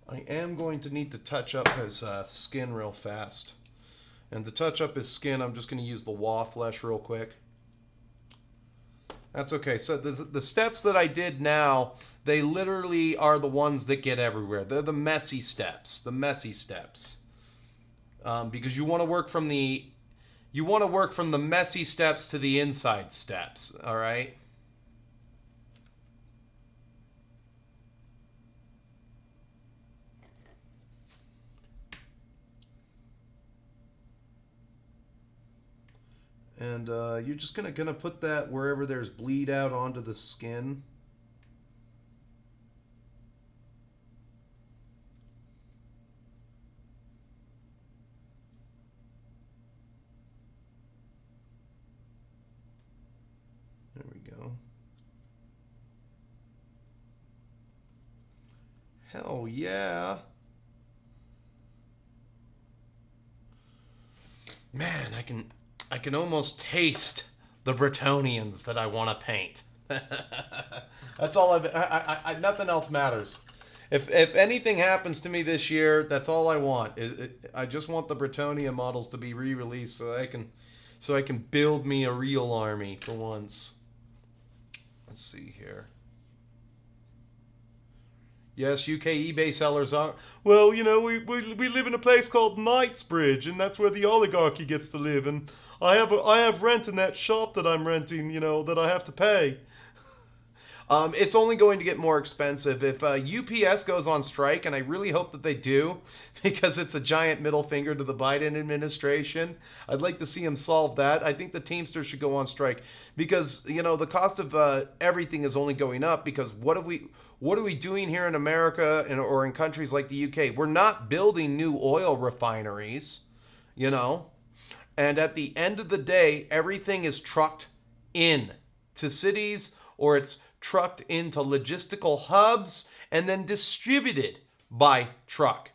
I am going to need to touch up his skin real fast. And to touch up his skin, I'm just going to use the Wa flesh real quick. That's okay. So the steps that I did now, they literally are the ones that get everywhere. They're the messy steps. The messy steps. Because you want to work from the messy steps to the inside steps. All right. And you're just gonna put that wherever there's bleed out onto the skin. There we go. Hell yeah. Man, I can almost taste the Bretonnians that I want to paint. That's all I nothing else matters. If anything happens to me this year, that's all I want. I just want the Bretonnia models to be re-released so I can build me a real army for once. Let's see here. Yes, UK eBay sellers are. Well, you know, we live in a place called Knightsbridge, and that's where the oligarchy gets to live. And I have rent in that shop that I'm renting, you know, that I have to pay. It's only going to get more expensive if UPS goes on strike, and I really hope that they do, because it's a giant middle finger to the Biden administration. I'd like to see them solve that. I think the Teamsters should go on strike because, you know, the cost of everything is only going up because what are we doing here in America or in countries like the UK? We're not building new oil refineries, you know, and at the end of the day, everything is trucked in to cities or it's trucked into logistical hubs and then distributed by truck.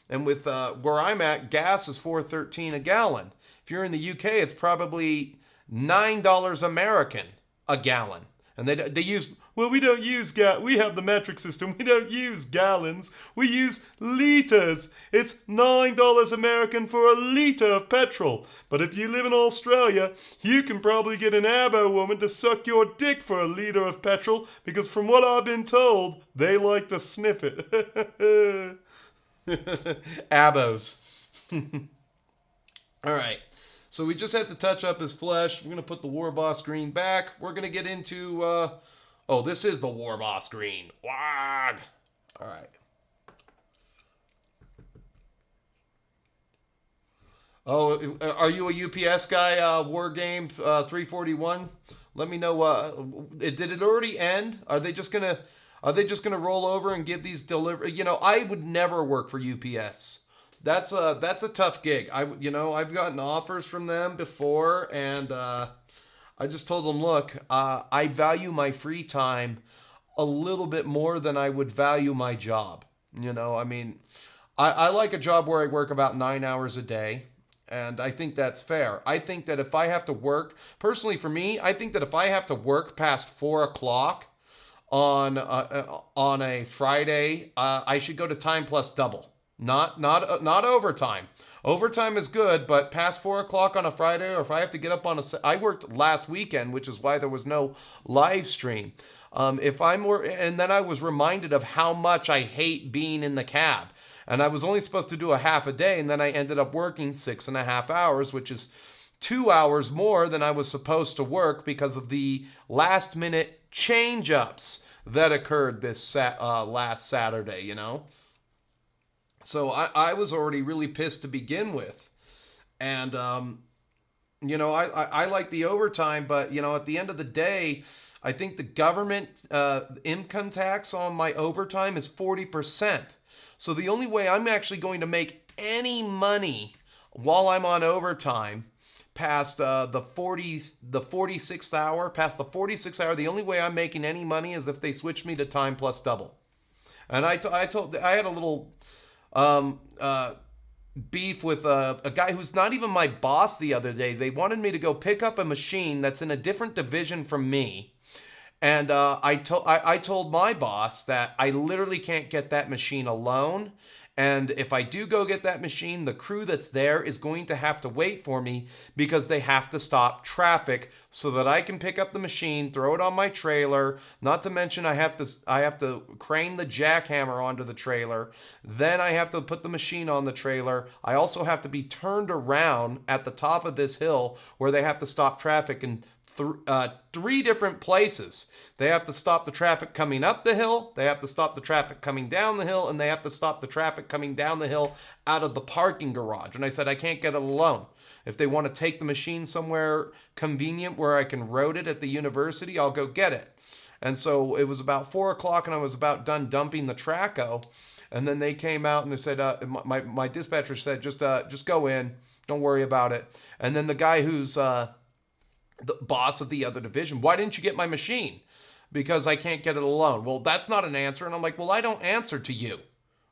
And with where I'm at, gas is $4.13 a gallon. If you're in the UK, it's probably $9 American a gallon. And they use, well, we don't use we have the metric system. We don't use gallons. We use liters. It's $9 American for a liter of petrol. But if you live in Australia, you can probably get an Abo woman to suck your dick for a liter of petrol, because from what I've been told, they like to sniff it. Abos. All right. So we just had to touch up his flesh. We're going to put the War Boss green back. We're going to get into... oh, this is the War Boss green. Wag! All right. Oh, are you a UPS guy, War Game 341? Let me know. Did it already end? Are they just going to roll over and give these delivery? You know, I would never work for UPS. That's a tough gig. I've gotten offers from them before, and I just told them, look, I value my free time a little bit more than I would value my job. I like a job where I work about 9 hours a day, and I think that's fair. I think that if I have to work, personally for me, I think that if I have to work past 4 o'clock on a Friday, I should go to time plus double. Not overtime. Overtime is good, but past 4 o'clock on a Friday, or if I have to get up on I worked last weekend, which is why there was no live stream. And then I was reminded of how much I hate being in the cab. And I was only supposed to do a half a day, and then I ended up working 6.5 hours, which is 2 hours more than I was supposed to work because of the last minute change ups that occurred this last Saturday, So I was already really pissed to begin with. And, I like the overtime, but, at the end of the day, I think the government income tax on my overtime is 40%. So the only way I'm actually going to make any money while I'm on overtime past the 46th hour, the only way I'm making any money is if they switch me to time plus double. And I had a little beef with a guy who's not even my boss the other day. They wanted me to go pick up a machine that's in a different division from me. And I told my boss that I literally can't get that machine alone. And if I do go get that machine, the crew that's there is going to have to wait for me because they have to stop traffic so that I can pick up the machine, throw it on my trailer. Not to mention I have to crane the jackhammer onto the trailer. Then I have to put the machine on the trailer. I also have to be turned around at the top of this hill where they have to stop traffic in 3 different places. They have to stop the traffic coming up the hill, they have to stop the traffic coming down the hill, and they have to stop the traffic coming down the hill out of the parking garage. And I said, I can't get it alone. If they want to take the machine somewhere convenient where I can road it at the university, I'll go get it. And so it was about 4 o'clock, and I was about done dumping the Traco. And then they came out and they said, my dispatcher said, just go in, don't worry about it. And then the guy who's the boss of the other division, why didn't you get my machine? Because I can't get it alone. Well, that's not an answer. And I'm like, well, I don't answer to you.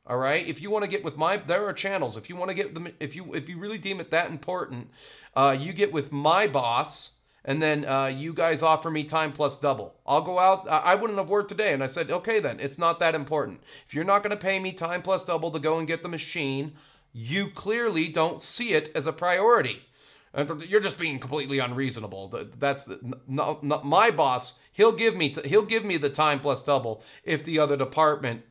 All right. If you want to get with there are channels. If you want to get them, if you really deem it that important, you get with my boss, and then you guys offer me time plus double. I'll go out. I wouldn't have worked today. And I said, okay, then it's not that important. If you're not going to pay me time plus double to go and get the machine, you clearly don't see it as a priority. And you're just being completely unreasonable. That's not my boss. He'll give me the time plus double if the other department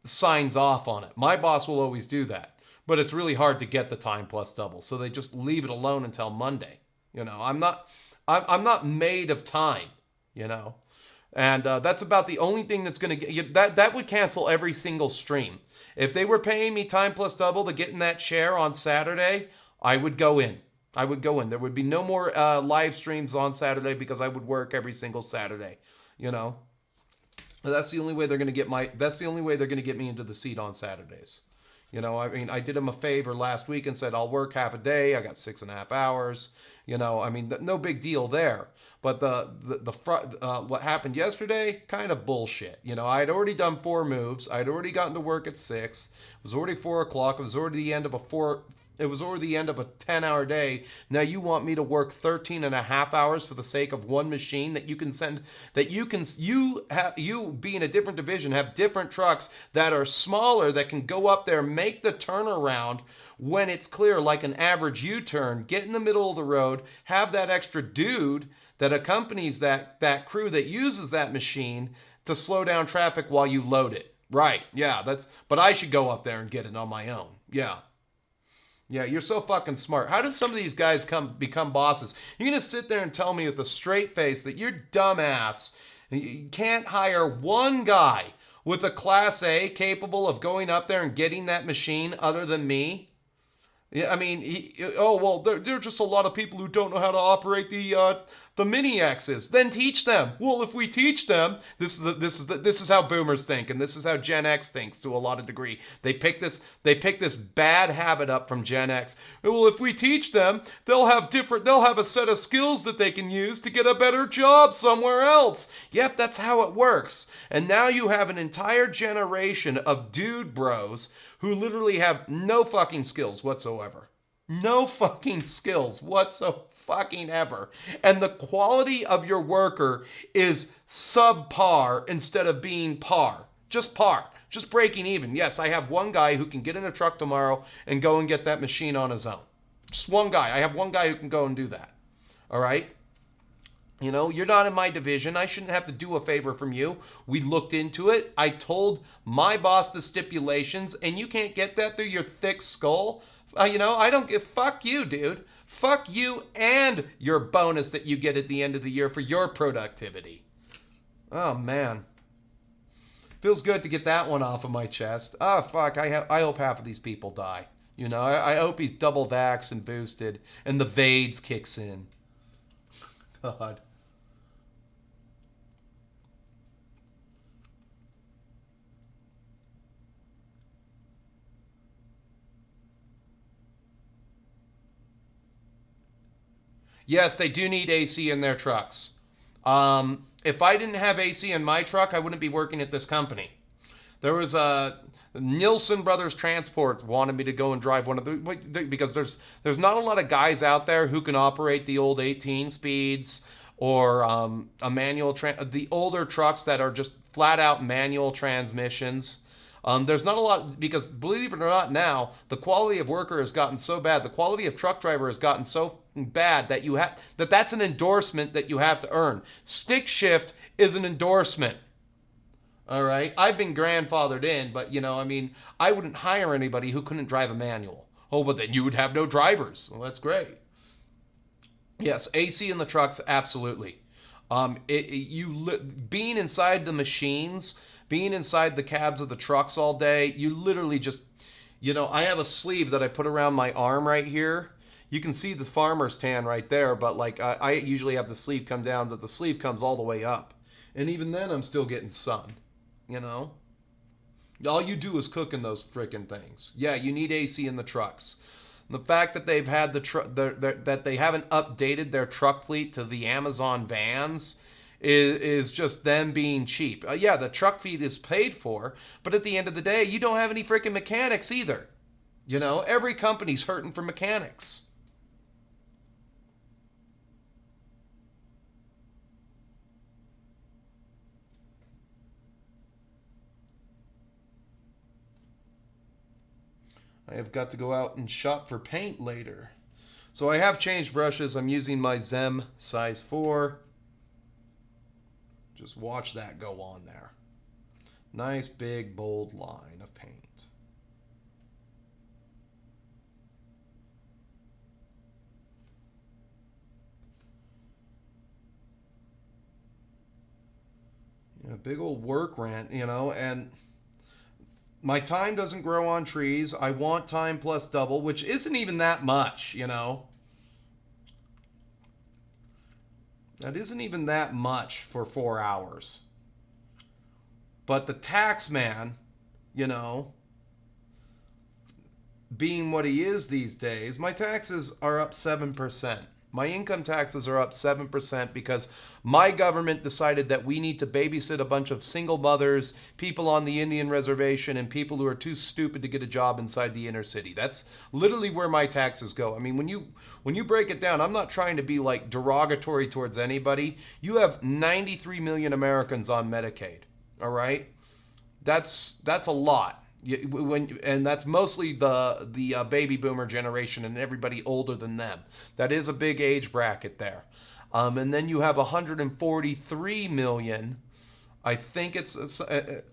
signs off on it. My boss will always do that, but it's really hard to get the time plus double, so they just leave it alone until Monday. I'm not made of time. And that's about the only thing that's going to get that would cancel every single stream. If they were paying me time plus double to get in that chair on Saturday, I would go in. There would be no more live streams on Saturday because I would work every single Saturday. That's the only way they're going to get me into the seat on Saturdays. I did them a favor last week and said I'll work half a day. I got 6.5 hours. No big deal there. But what happened yesterday, kind of bullshit. I had already done 4 moves. I had already gotten to work at 6. It was already 4 o'clock. It was already the end of a It was already the end of a 10-hour day. Now you want me to work 13 and a half hours for the sake of one machine that you can send, that you be in a different division, have different trucks that are smaller that can go up there, make the turnaround when it's clear, like an average U-turn, get in the middle of the road, have that extra dude that accompanies that crew that uses that machine to slow down traffic while you load it. Right, yeah, but I should go up there and get it on my own. Yeah. Yeah, you're so fucking smart. How do some of these guys become bosses? You're going to sit there and tell me with a straight face that you're dumbass. You can't hire one guy with a Class A capable of going up there and getting that machine other than me? Yeah, I mean, there are just a lot of people who don't know how to operate the mini X's. Then teach them. Well, if we teach them, this is how boomers think, and this is how Gen X thinks to a lot of degree. They pick this bad habit up from Gen X. Well, if we teach them, they'll have a set of skills that they can use to get a better job somewhere else. Yep, that's how it works. And now you have an entire generation of dude bros who literally have no fucking skills whatsoever. No fucking skills whatsoever. Fucking ever. And the quality of your worker is subpar instead of being par. Just par. Just breaking even. Yes, I have one guy who can get in a truck tomorrow and go and get that machine on his own. Just one guy. I have one guy who can go and do that. All right? You know, you're not in my division. I shouldn't have to do a favor from you. We looked into it. I told my boss the stipulations, and you can't get that through your thick skull. I don't give. Fuck you, dude. Fuck you and your bonus that you get at the end of the year for your productivity. Oh, man. Feels good to get that one off of my chest. Oh, fuck. I hope half of these people die. I hope he's double vaxxed and boosted and the VADES kicks in. God. Yes, they do need AC in their trucks. If I didn't have AC in my truck, I wouldn't be working at this company. There was Nielsen Brothers Transport wanted me to go and drive one of the, because there's not a lot of guys out there who can operate the old 18 speeds or a manual the older trucks that are just flat out manual transmissions. There's not a lot, because believe it or not, now the quality of worker has gotten so bad, the quality of truck driver has gotten so bad that that's an endorsement that you have to earn. Stick shift is an endorsement. All right, I've been grandfathered in, but I wouldn't hire anybody who couldn't drive a manual. Oh, but then you would have no drivers. Well, that's great. Yes, AC in the trucks, absolutely. Being inside the machines, being inside the cabs of the trucks all day, you literally just, I have a sleeve that I put around my arm right here. You can see the farmer's tan right there, but I usually have the sleeve come down, but the sleeve comes all the way up. And even then, I'm still getting sun, All you do is cook in those frickin' things. Yeah, you need AC in the trucks. The fact that they've had that they haven't updated their truck fleet to the Amazon vans is just them being cheap. Yeah, the truck fleet is paid for, but at the end of the day, you don't have any freaking mechanics either. Every company's hurting for mechanics. I have got to go out and shop for paint later. So I have changed brushes. I'm using my Zem size 4. Just watch that go on there. Nice big bold line of paint. Big old work rent, and my time doesn't grow on trees. I want time plus double, which isn't even that much, That isn't even that much for 4 hours. But the tax man, being what he is these days, my taxes are up 7%. My income taxes are up 7% because my government decided that we need to babysit a bunch of single mothers, people on the Indian reservation, and people who are too stupid to get a job inside the inner city. That's literally where my taxes go. I mean, when you break it down, I'm not trying to be like derogatory towards anybody. You have 93 million Americans on Medicaid. All right? That's a lot. And that's mostly the baby boomer generation and everybody older than them. That is a big age bracket there. And then you have 143 million. I think it's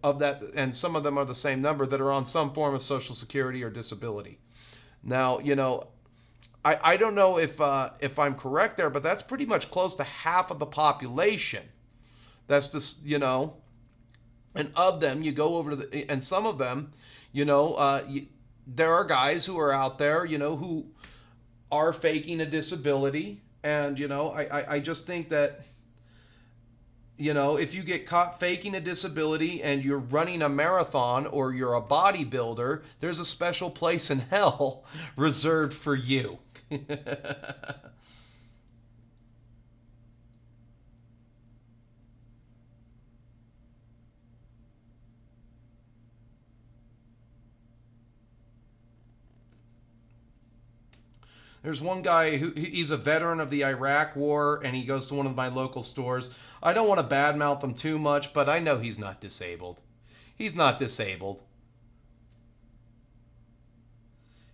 of that, and some of them are the same number that are on some form of Social Security or disability. Now, I don't know if I'm correct there, but that's pretty much close to half of the population. That's just and of them, you go over to and some of them, there are guys who are out there, who are faking a disability. And, I just think that, if you get caught faking a disability and you're running a marathon or you're a bodybuilder, there's a special place in hell reserved for you. There's one guy who he's a veteran of the Iraq War, and he goes to one of my local stores. I don't want to badmouth him too much, but I know he's not disabled. He's not disabled.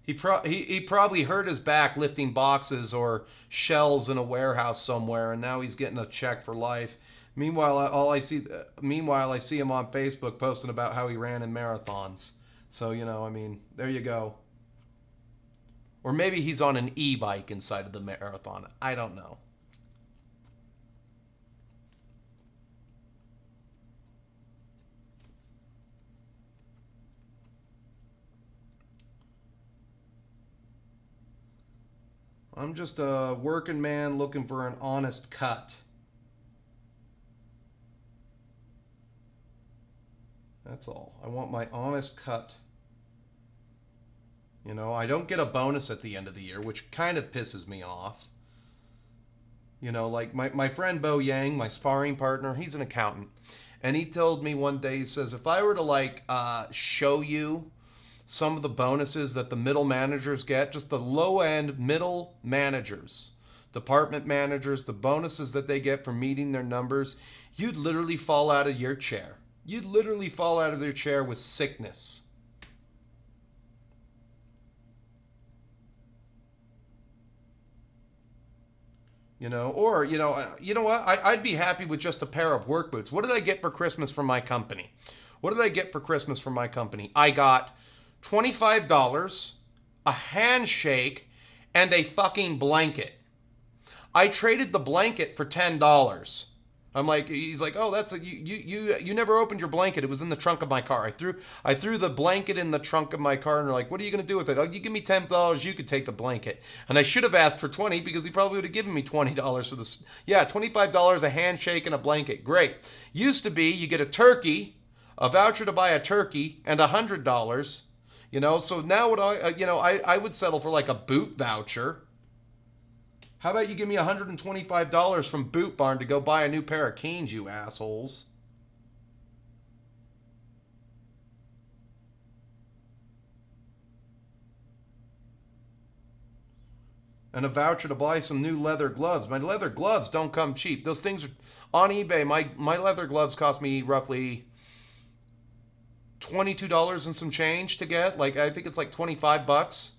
He probably hurt his back lifting boxes or shelves in a warehouse somewhere, and now he's getting a check for life. Meanwhile, I see him on Facebook posting about how he ran in marathons. So I mean, there you go. Or maybe he's on an e-bike inside of the marathon. I don't know. I'm just a working man looking for an honest cut. That's all. I want my honest cut. I don't get a bonus at the end of the year, which kind of pisses me off. Like my friend Bo Yang, my sparring partner, he's an accountant. And he told me one day, he says, if I were to show you some of the bonuses that the middle managers get, just the low end middle managers, department managers, the bonuses that they get for meeting their numbers, you'd literally fall out of your chair. You'd literally fall out of your chair with sickness. Or you know what? I'd be happy with just a pair of work boots. What did I get for Christmas from my company? What did I get for Christmas from my company? I got $25, a handshake, and a fucking blanket. I traded the blanket for $10. He's like, oh, you never opened your blanket. It was in the trunk of my car. I threw the blanket in the trunk of my car, and they're like, what are you gonna do with it? Oh, you give me $10, you could take the blanket. And I should have asked for 20 because he probably would have given me $20 for this. Yeah, $25, a handshake, and a blanket. Great. Used to be you get a turkey, a voucher to buy a turkey, and $100. So now I would settle for like a boot voucher. How about you give me $125 from Boot Barn to go buy a new pair of Canes, you assholes? And a voucher to buy some new leather gloves. My leather gloves don't come cheap. Those things are on eBay. My leather gloves cost me roughly $22 and some change to get. I think it's like 25 bucks.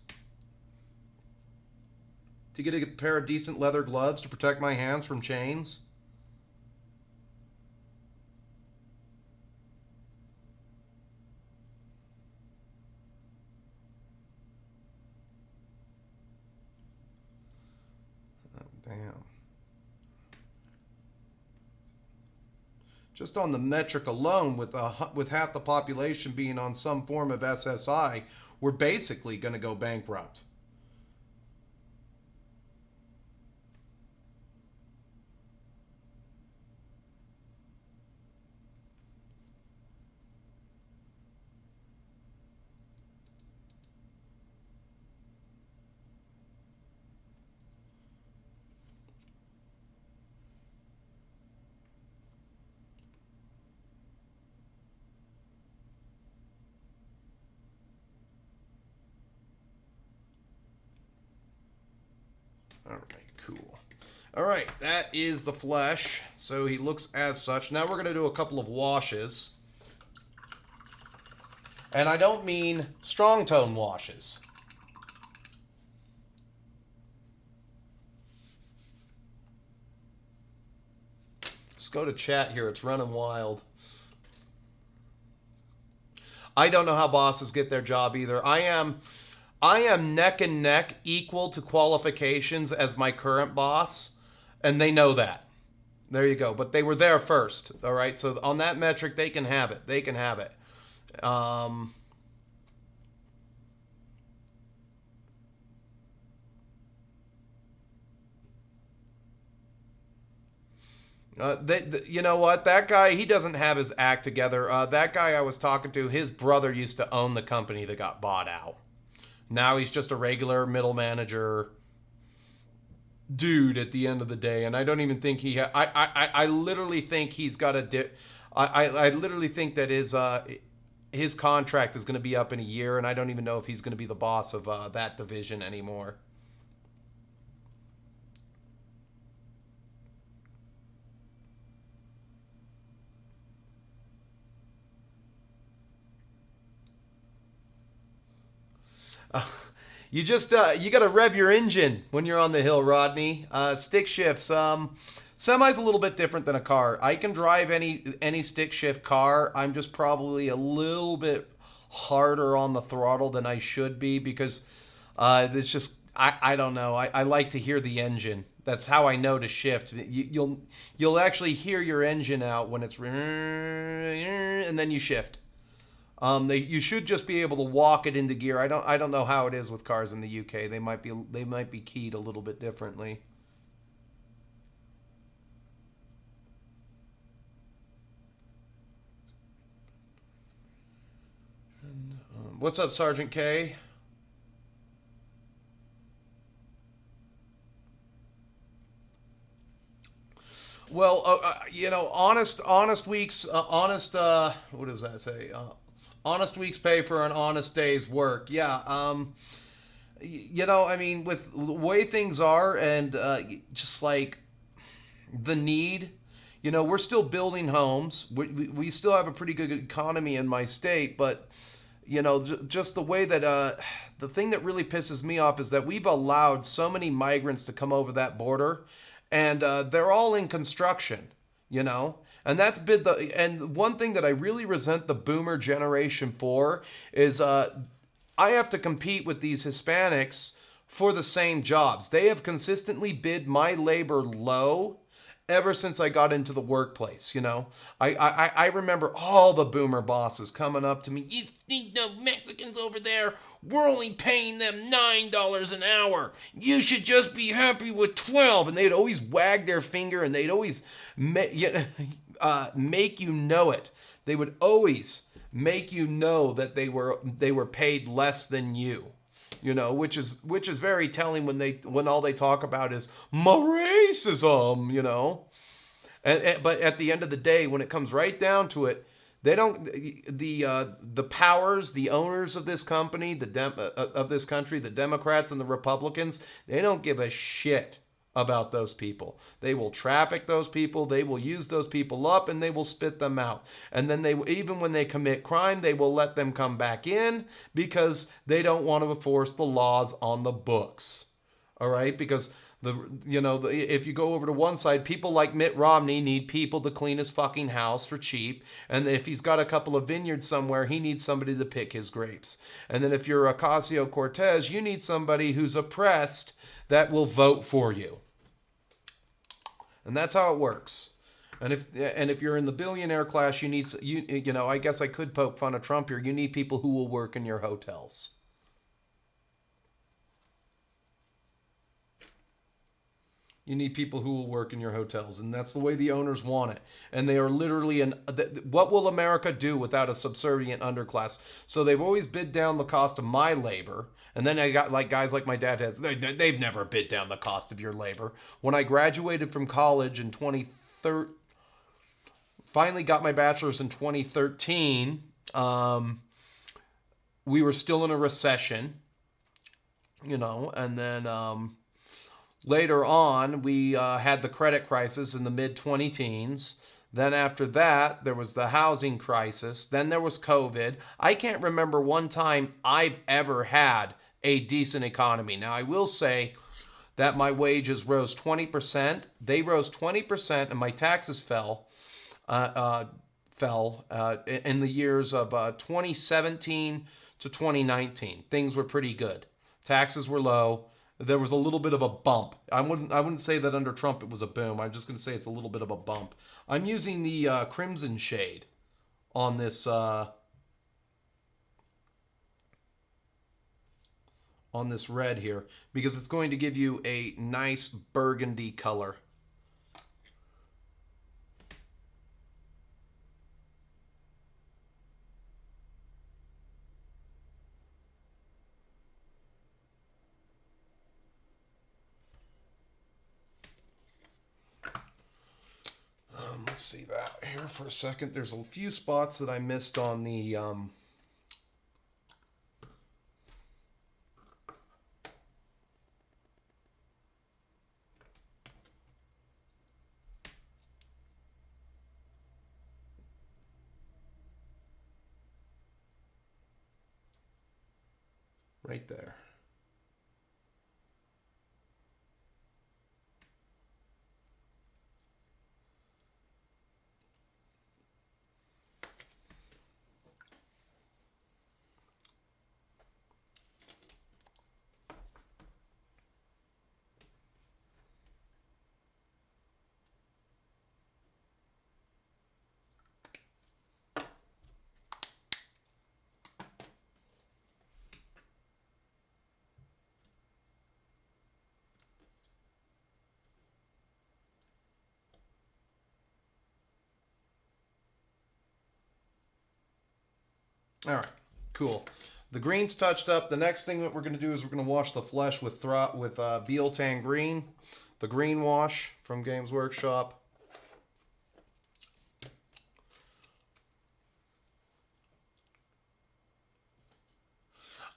To get a pair of decent leather gloves to protect my hands from chains. Oh, damn. Just on the metric alone, with half the population being on some form of SSI, we're basically going to go bankrupt. All right, cool. All right, that is the flesh. So he looks as such. Now we're going to do a couple of washes. And I don't mean strong tone washes. Just go to chat here. It's running wild. I don't know how bosses get their job either. I am neck and neck equal to qualifications as my current boss, and they know that. There you go. But they were there first. All right. So on that metric, they can have it. They can have it. You know what? That guy, he doesn't have his act together. That guy I was talking to, his brother used to own the company that got bought out. Now he's just a regular middle manager dude at the end of the day, and I don't even think he. I literally think he's got a. I literally think that his contract is going to be up in a year, and I don't even know if he's going to be the boss of that division anymore. Uh, you just you got to rev your engine when you're on the hill, Rodney. Stick shifts. Semi's a little bit different than a car. I can drive any stick shift car. I'm just probably a little bit harder on the throttle than I should be because it's just I don't know. I like to hear the engine. That's how I know to shift. You'll actually hear your engine out when it's and then you shift. You should just be able to walk it into gear. I don't know how it is with cars in the UK. They might be keyed a little bit differently. What's up, Sergeant K? Well, honest weeks, what does that say? Honest weeks pay for an honest day's work. Yeah. I mean, with the way things are, and just like the need, we're still building homes. We still have a pretty good economy in my state, but just the way that the thing that really pisses me off is that we've allowed so many migrants to come over that border, and they're all in construction, and that's been and one thing that I really resent the boomer generation for is I have to compete with these Hispanics for the same jobs. They have consistently bid my labor low ever since I got into the workplace. I remember all the boomer bosses coming up to me. You know, Mexicans over there, we're only paying them $9 an hour. You should just be happy with 12. And they'd always wag their finger, and they'd always make you know it. They would always make you know that they were paid less than you. Which is very telling when all they talk about is my racism. But at the end of the day, when it comes right down to it, they don't the powers, the owners of this company, of this country, the Democrats and the Republicans, they don't give a shit about those people. They will traffic those people, they will use those people up, and they will spit them out. And then even when they commit crime, they will let them come back in because they don't want to enforce the laws on the books. All right? Because if you go over to one side, people like Mitt Romney need people to clean his fucking house for cheap. And if he's got a couple of vineyards somewhere, he needs somebody to pick his grapes. And then if you're Ocasio-Cortez, you need somebody who's oppressed that will vote for you. And that's how it works. And if you're in the billionaire class, you need I guess I could poke fun of Trump here. You need people who will work in your hotels. You need people who will work in your hotels, and that's the way the owners want it. And they are literally what will America do without a subservient underclass? So they've always bid down the cost of my labor, and then I got like guys like my dad has. They've never bid down the cost of your labor. When I graduated from college in 2013, finally got my bachelor's in 2013. We were still in a recession, and then. Later on, we had the credit crisis in the mid 20 teens. Then, after that, there was the housing crisis. Then there was COVID. I can't remember one time I've ever had a decent economy. Now, I will say that my wages rose 20%. They rose 20%, and my taxes fell in the years of 2017 to 2019. Things were pretty good. Taxes were low. There was a little bit of a bump. I wouldn't say that under Trump it was a boom. I'm just going to say it's a little bit of a bump. I'm using the crimson shade on this red here because it's going to give you a nice burgundy color. Let's see that here for a second. There's a few spots that I missed on the right there. All right, cool. The green's touched up. The next thing that we're going to do is we're going to wash the flesh with Beal-Tan Green, the green wash from Games Workshop.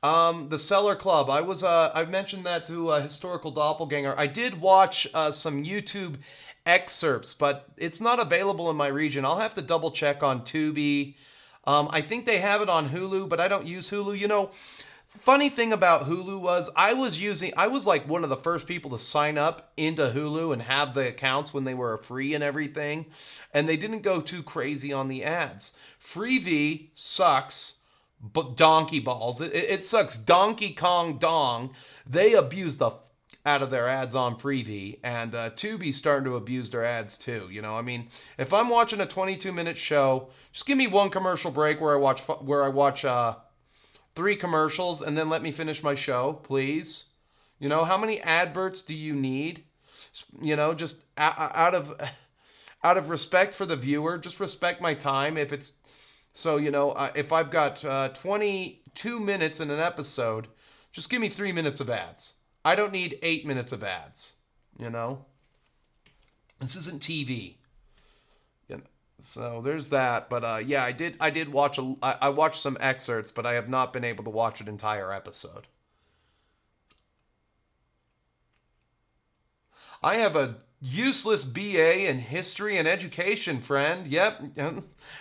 The Cellar Club. I mentioned that to a Historical Doppelganger. I did watch some YouTube excerpts, but it's not available in my region. I'll have to double check on Tubi. I think they have it on Hulu, but I don't use Hulu. You know, funny thing about Hulu was I was like one of the first people to sign up into Hulu and have the accounts when they were free and everything, and they didn't go too crazy on the ads. Freevee sucks, but donkey balls. It sucks. Donkey Kong Dong. They abuse the out of their ads on Freevee, and Tubi's starting to abuse their ads too. You know, I mean, if I'm watching a 22-minute show, just give me one commercial break where I watch 3 commercials and then let me finish my show, please. You know, how many adverts do you need? You know, just out of respect for the viewer, just respect my time. If it's so, you know, if I've got 22 minutes in an episode, just give me 3 minutes of ads. I don't need 8 minutes of ads, you know? This isn't TV. You know? So there's that. But yeah, I did watch I watched some excerpts, but I have not been able to watch an entire episode. I have a useless BA in history and education, friend. Yep.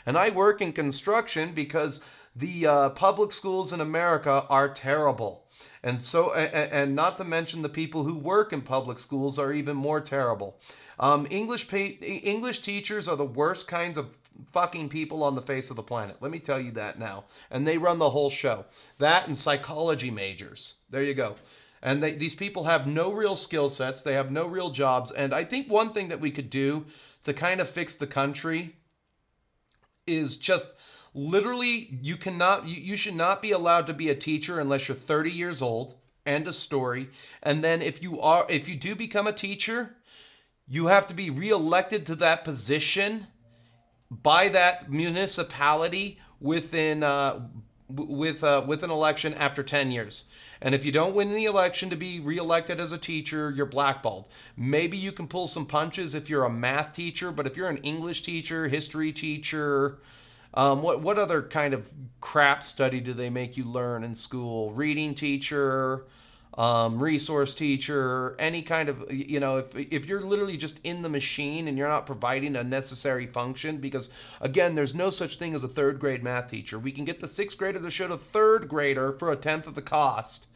And I work in construction because the public schools in America are terrible. And not to mention the people who work in public schools are even more terrible. English teachers are the worst kinds of fucking people on the face of the planet. Let me tell you that now. And they run the whole show. That and psychology majors. There you go. And these people have no real skill sets. They have no real jobs. And I think one thing that we could do to kind of fix the country is just literally you should not be allowed to be a teacher unless you're 30 years old. End of story. And then if you do become a teacher, you have to be reelected to that position by that municipality within with an election after 10 years. And if you don't win the election to be reelected as a teacher, you're blackballed. Maybe you can pull some punches if you're a math teacher, but if you're an English teacher, history teacher, what other kind of crap study do they make you learn in school? Reading teacher, resource teacher, any kind of, if you're literally just in the machine and you're not providing a necessary function, because again, there's no such thing as a third grade math teacher. We can get the sixth grader to show the third grader for a tenth of the cost.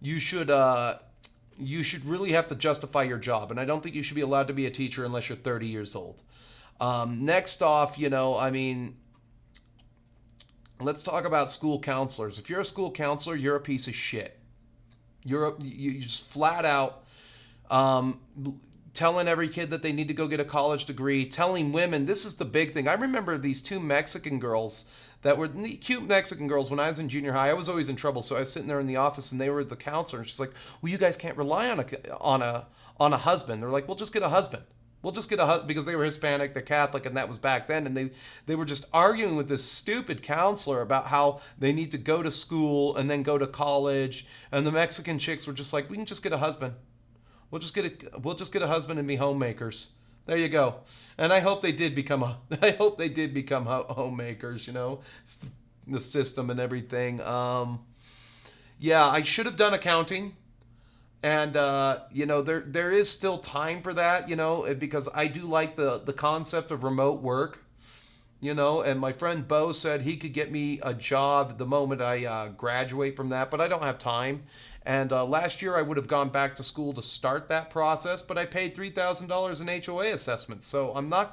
You should really have to justify your job, and I don't think you should be allowed to be a teacher unless you're 30 years old. Next off, let's talk about school counselors. If you're a school counselor, you're a piece of shit. You just flat out telling every kid that they need to go get a college degree, telling women, this is the big thing. I remember these two Mexican girls that were cute Mexican girls when I was in junior high. I was always in trouble, so I was sitting there in the office and they were the counselor. And she's like, well, you guys can't rely on a husband. They're like, well, just get a husband. We'll just get a husband, because they were Hispanic, they're Catholic, and that was back then. And they were just arguing with this stupid counselor about how they need to go to school and then go to college. And the Mexican chicks were just like, we can just get a husband. We'll just get a husband and be homemakers. There you go. And I hope they did become homemakers. The system and everything. Yeah, I should have done accounting. And, there is still time for that, because I do like the concept of remote work, and my friend Bo said he could get me a job the moment I graduate from that, but I don't have time. And last year I would have gone back to school to start that process, but I paid $3,000 in HOA assessments. So I'm not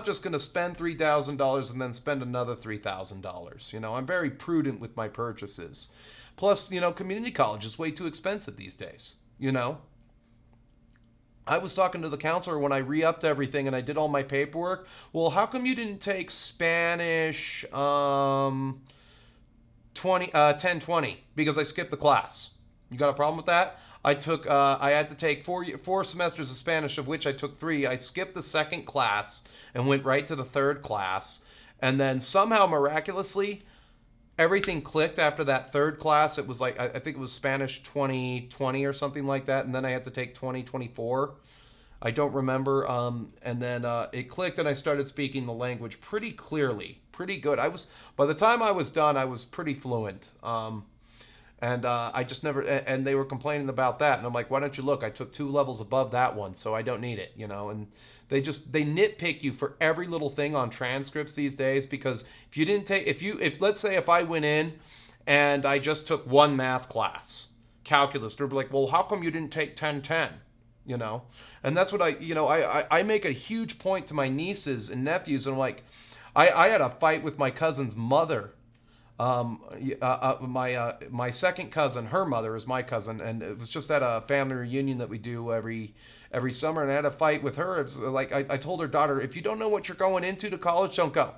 just going to spend $3,000 and then spend another $3,000. I'm very prudent with my purchases. Plus, community college is way too expensive these days, I was talking to the counselor when I re-upped everything and I did all my paperwork. Well, how come you didn't take Spanish 1020? Because I skipped the class. You got a problem with that? I had to take four semesters of Spanish, of which I took 3. I skipped the second class and went right to the third class. And then somehow, miraculously, everything clicked after that third class. It was like, I think it was Spanish 2020 or something like that. And then I had to take 2024. I don't remember. And then it clicked and I started speaking the language pretty clearly, pretty good. By the time I was done, I was pretty fluent. And I just never, and they were complaining about that. And I'm like, why don't you look? I took 2 levels above that one, so I don't need it, and they nitpick you for every little thing on transcripts these days, because if you didn't take, if let's say if I went in and I just took one math class, calculus, they'd be like, well, how come you didn't take 1010? And that's what I make a huge point to my nieces and nephews, and I'm like, I had a fight with my cousin's mother. My second cousin, her mother is my cousin, and it was just at a family reunion that we do every summer, and I had a fight with her. It's like I told her daughter, if you don't know what you're going into to college, don't go.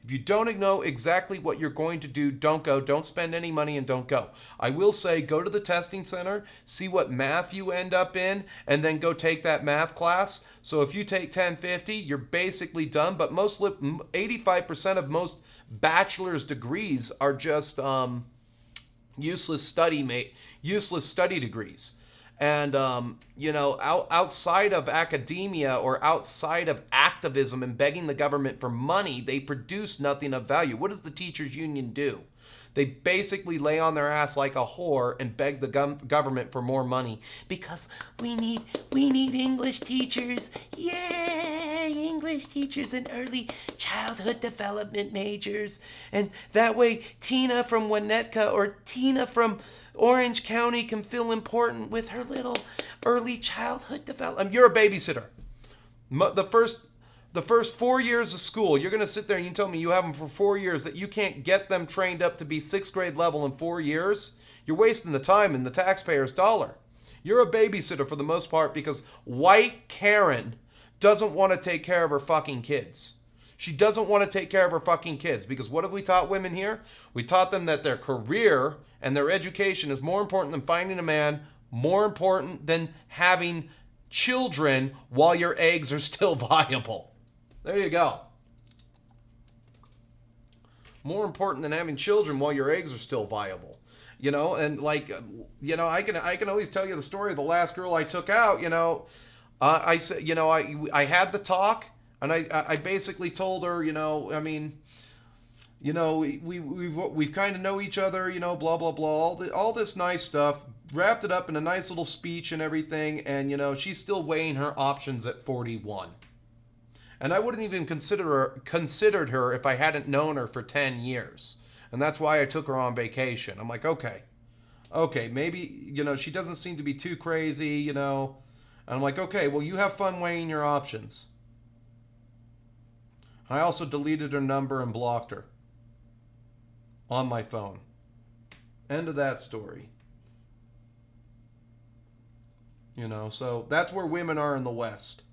If you don't know exactly what you're going to do, don't go. Don't spend any money and don't go. I will say, go to the testing center, see what math you end up in, and then go take that math class. So if you take 1050, you're basically done. But 85% of most bachelor's degrees are just useless study degrees. And, outside of academia or outside of activism and begging the government for money, they produce nothing of value. What does the teachers union do? They basically lay on their ass like a whore and beg the government for more money, because we need English teachers. Yay! English teachers and early childhood development majors. And that way Tina from Winnetka or Tina from Orange County can feel important with her little early childhood development. You're a babysitter. The first 4 years of school, you're going to sit there and you tell me you have them for 4 years, that you can't get them trained up to be 6th grade level in 4 years? You're wasting the time and the taxpayer's dollar. You're a babysitter for the most part, because white Karen doesn't want to take care of her fucking kids. She doesn't want to take care of her fucking kids, because what have we taught women here? We taught them that their career and their education is more important than finding a man, more important than having children while your eggs are still viable. There you go. More important than having children while your eggs are still viable. And I can always tell you the story of the last girl I took out. I said, I had the talk, and I basically told her, You know, we've kind of know each other, you know, blah blah blah, all this nice stuff, wrapped it up in a nice little speech and everything, and you know, she's still weighing her options at 41. And I wouldn't even considered her if I hadn't known her for 10 years. And that's why I took her on vacation. I'm like, okay, maybe, you know, she doesn't seem to be too crazy, you know. And I'm like, okay, well, you have fun weighing your options. I also deleted her number and blocked her on my phone. End of that story. You know, so that's where women are in the West.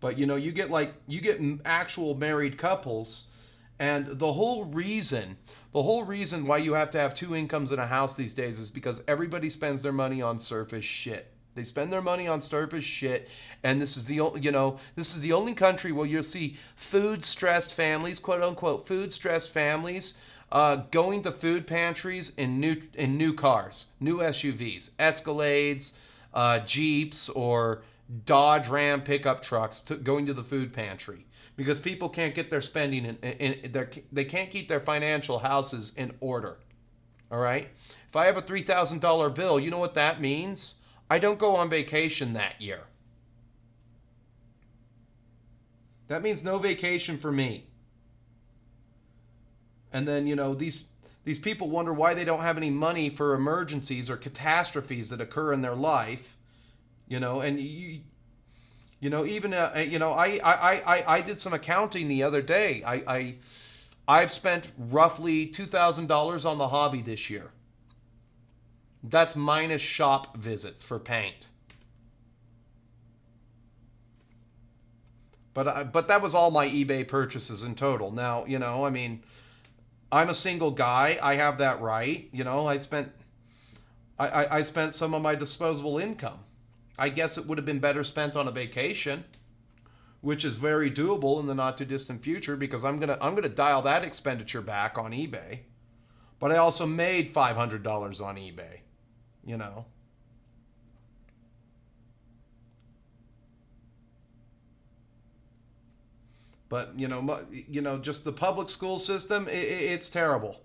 But you know, you get actual married couples, and the whole reason why you have to have two incomes in a house these days is because everybody spends their money on surface shit. They spend their money on surface shit, and this is the only country where you'll see food stressed families, quote unquote, food stressed families, going to food pantries in new cars, new SUVs, Escalades, Jeeps, or Dodge Ram pickup trucks going to the food pantry because people can't get their spending they can't keep their financial houses in order. All right. If I have a $3,000 bill, you know what that means? I don't go on vacation that year. That means no vacation for me. And then, you know, these people wonder why they don't have any money for emergencies or catastrophes that occur in their life. You know, and you know, even you know, I did some accounting the other day. I've spent roughly $2,000 on the hobby this year. That's minus shop visits for paint. But that was all my eBay purchases in total. Now, you know, I mean, I'm a single guy. I have that right. You know, I spent some of my disposable income. I guess it would have been better spent on a vacation, which is very doable in the not too distant future because I'm gonna dial that expenditure back on eBay. But I also made $500 on eBay. You know. But you know, just the public school system, it's terrible.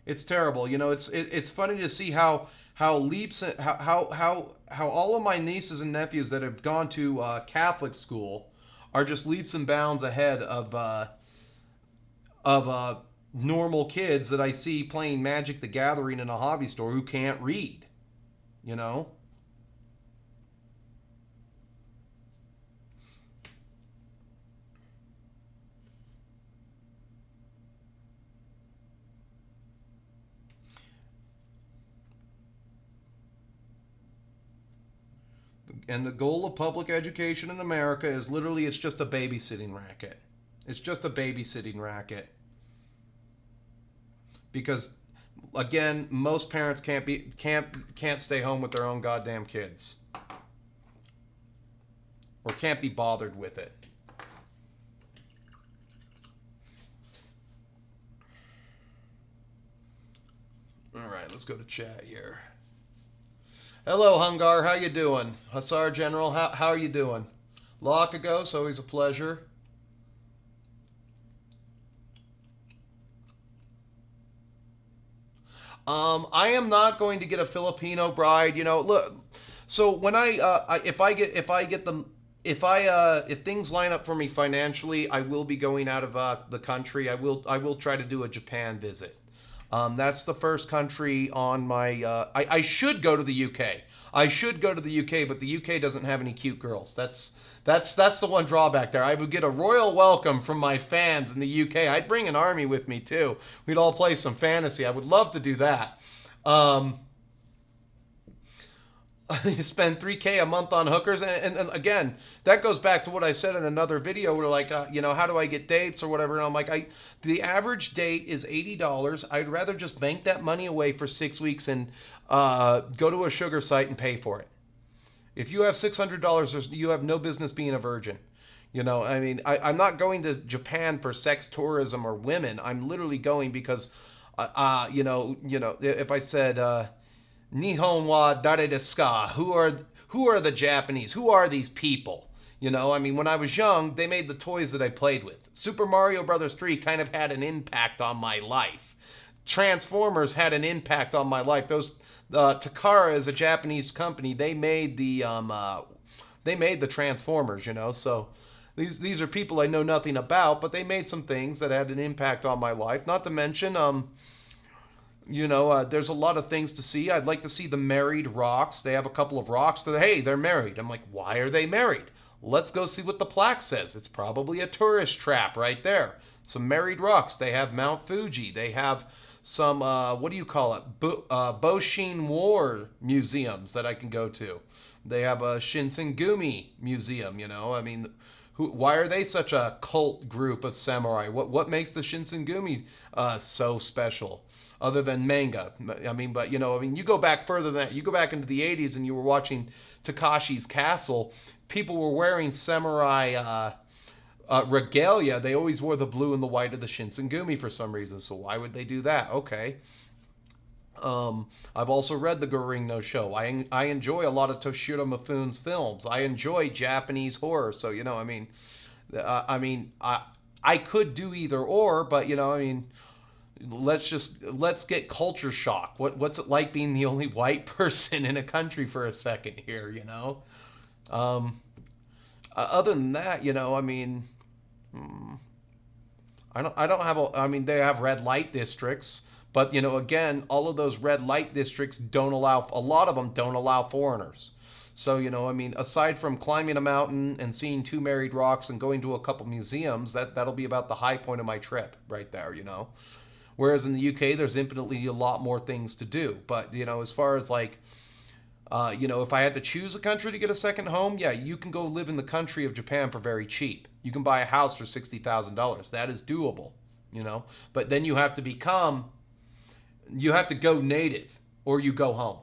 It's terrible. You know, it's funny to see how leaps how all of my nieces and nephews that have gone to Catholic school are just leaps and bounds ahead of normal kids that I see playing Magic the Gathering in a hobby store who can't read. You know. And the goal of public education in America is literally it's just a babysitting racket. It's just a babysitting racket. Because again, most parents can't stay home with their own goddamn kids. Or can't be bothered with it. All right, let's go to chat here. Hello, Hungar. How you doing? Hussar General, how are you doing? Lockagos, always a pleasure. I am not going to get a Filipino bride. You know, look. So when if things line up for me financially, I will be going out of the country. I will try to do a Japan visit. That's the first country on my. I should go to the UK. I should go to the UK, but the UK doesn't have any cute girls. That's the one drawback there. I would get a royal welcome from my fans in the UK. I'd bring an army with me too. We'd all play some fantasy. I would love to do that. You spend $3K a month on hookers, and again, that goes back to what I said in another video where like, you know, how do I get dates or whatever, and I'm like, the average date is $80. I'd rather just bank that money away for 6 weeks and go to a sugar site and pay for it. If you have $600, you have no business being a virgin. You know, I mean, I'm not going to Japan for sex tourism or women. I'm literally going because, you know, if I said, Nihon wa dare desu ka? Who are the Japanese? Who are these people? You know, I mean, when I was young, they made the toys that I played with. Super Mario Brothers 3 kind of had an impact on my life. Transformers had an impact on my life. Those Takara is a Japanese company. They made the Transformers, you know. So these are people I know nothing about, but they made some things that had an impact on my life. Not to mention, there's a lot of things to see. I'd like to see the married rocks. They have a couple of rocks that, hey, they're married. I'm like, why are they married? Let's go see what the plaque says. It's probably a tourist trap right there. Some married rocks. They have Mount Fuji. They have some, what do you call it? Boshin War museums that I can go to. They have a Shinsengumi museum, you know. I mean, why are they such a cult group of samurai? What makes the Shinsengumi so special? Other than manga. I mean, but you go back further than that. You go back into the 80s and you were watching Takashi's Castle. People were wearing samurai regalia. They always wore the blue and the white of the Shinsengumi for some reason. So why would they do that? Okay. I've also read the Goring no Show. I enjoy a lot of Toshiro Mifune's films. I enjoy Japanese horror. So I could do either or, but let's get culture shock. What's it like being the only white person in a country for a second here, you know? Other than that, I don't have they have red light districts, but again, all of those red light districts a lot of them don't allow foreigners. So, aside from climbing a mountain and seeing two married rocks and going to a couple museums, that'll be about the high point of my trip right there, you know? Whereas in the UK, there's infinitely a lot more things to do. But, as far as if I had to choose a country to get a second home, yeah, you can go live in the country of Japan for very cheap. You can buy a house for $60,000. That is doable, But then you have to go native or you go home,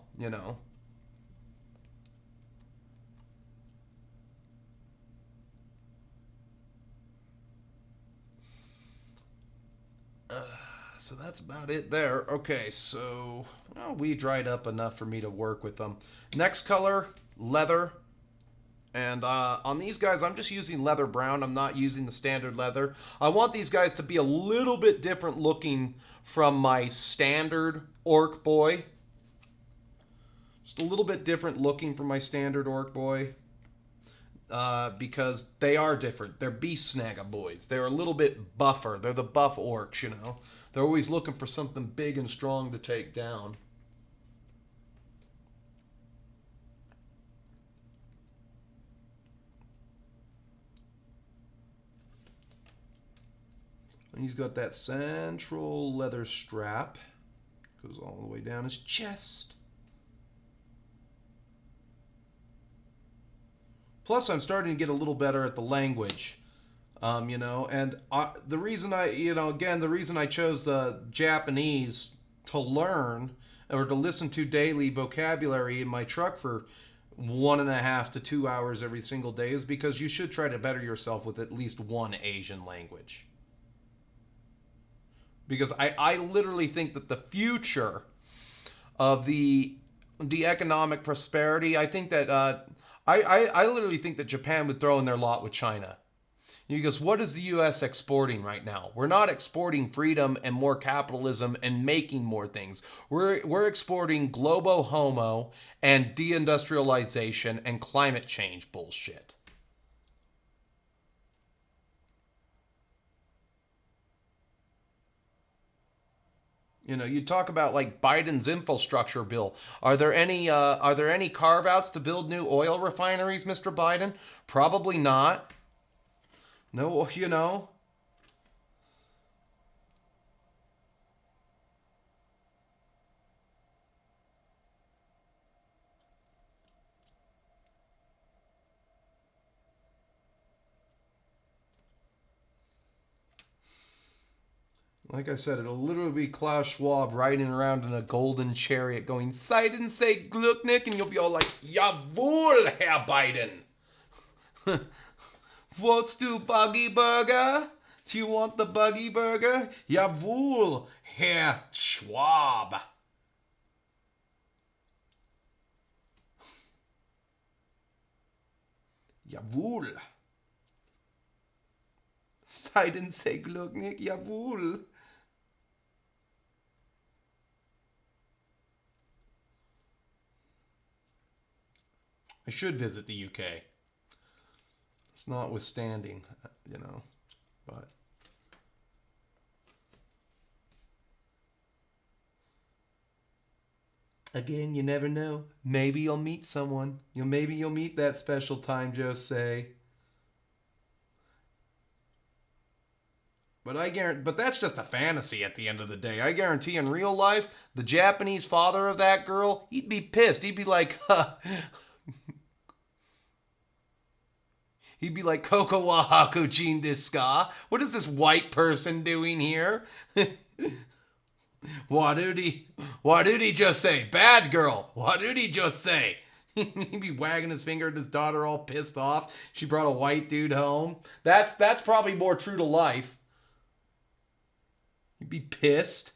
So that's about it there. Okay, so we dried up enough for me to work with them. Next color, leather. And on these guys, I'm just using leather brown. I'm not using the standard leather. I want these guys to be a little bit different looking from my standard Orc Boy. Just a little bit different looking from my standard Orc Boy. Because they are different. They're Beast Snagga boys. They're a little bit buffer. They're the buff orcs, They're always looking for something big and strong to take down. And he's got that central leather strap. Goes all the way down his chest. Plus, I'm starting to get a little better at the language, and the reason the reason I chose the Japanese to learn or to listen to daily vocabulary in my truck for 1.5 to 2 hours every single day is because you should try to better yourself with at least one Asian language. Because I literally think that the future of the economic prosperity, I think that I literally think that Japan would throw in their lot with China. Because what is the U.S. exporting right now? We're not exporting freedom and more capitalism and making more things. We're exporting globo homo and deindustrialization and climate change bullshit. You talk about like Biden's infrastructure bill. Are there any carve outs to build new oil refineries, Mr. Biden? Probably not. No, Like I said, it'll literally be Klaus Schwab riding around in a golden chariot going, Seiden say Glucknick, and you'll be all like, Jawohl, Herr Biden. What's du Buggy Burger? Do you want the Buggy Burger? Jawohl, Herr Schwab. Jawohl. Sei denn sehr glücklich, jawohl. I should visit the UK. It's notwithstanding, you know, but... Again, you never know. Maybe you'll meet someone. Maybe you'll meet that special time, Jose. But that's just a fantasy at the end of the day. I guarantee in real life, the Japanese father of that girl, he'd be pissed. He'd be like, he'd be like, Koko wa hakujin desu ka? What is this white person doing here? What did he just say? Bad girl. What did he just say? He'd be wagging his finger at his daughter all pissed off. She brought a white dude home. That's probably more true to life. He'd be pissed.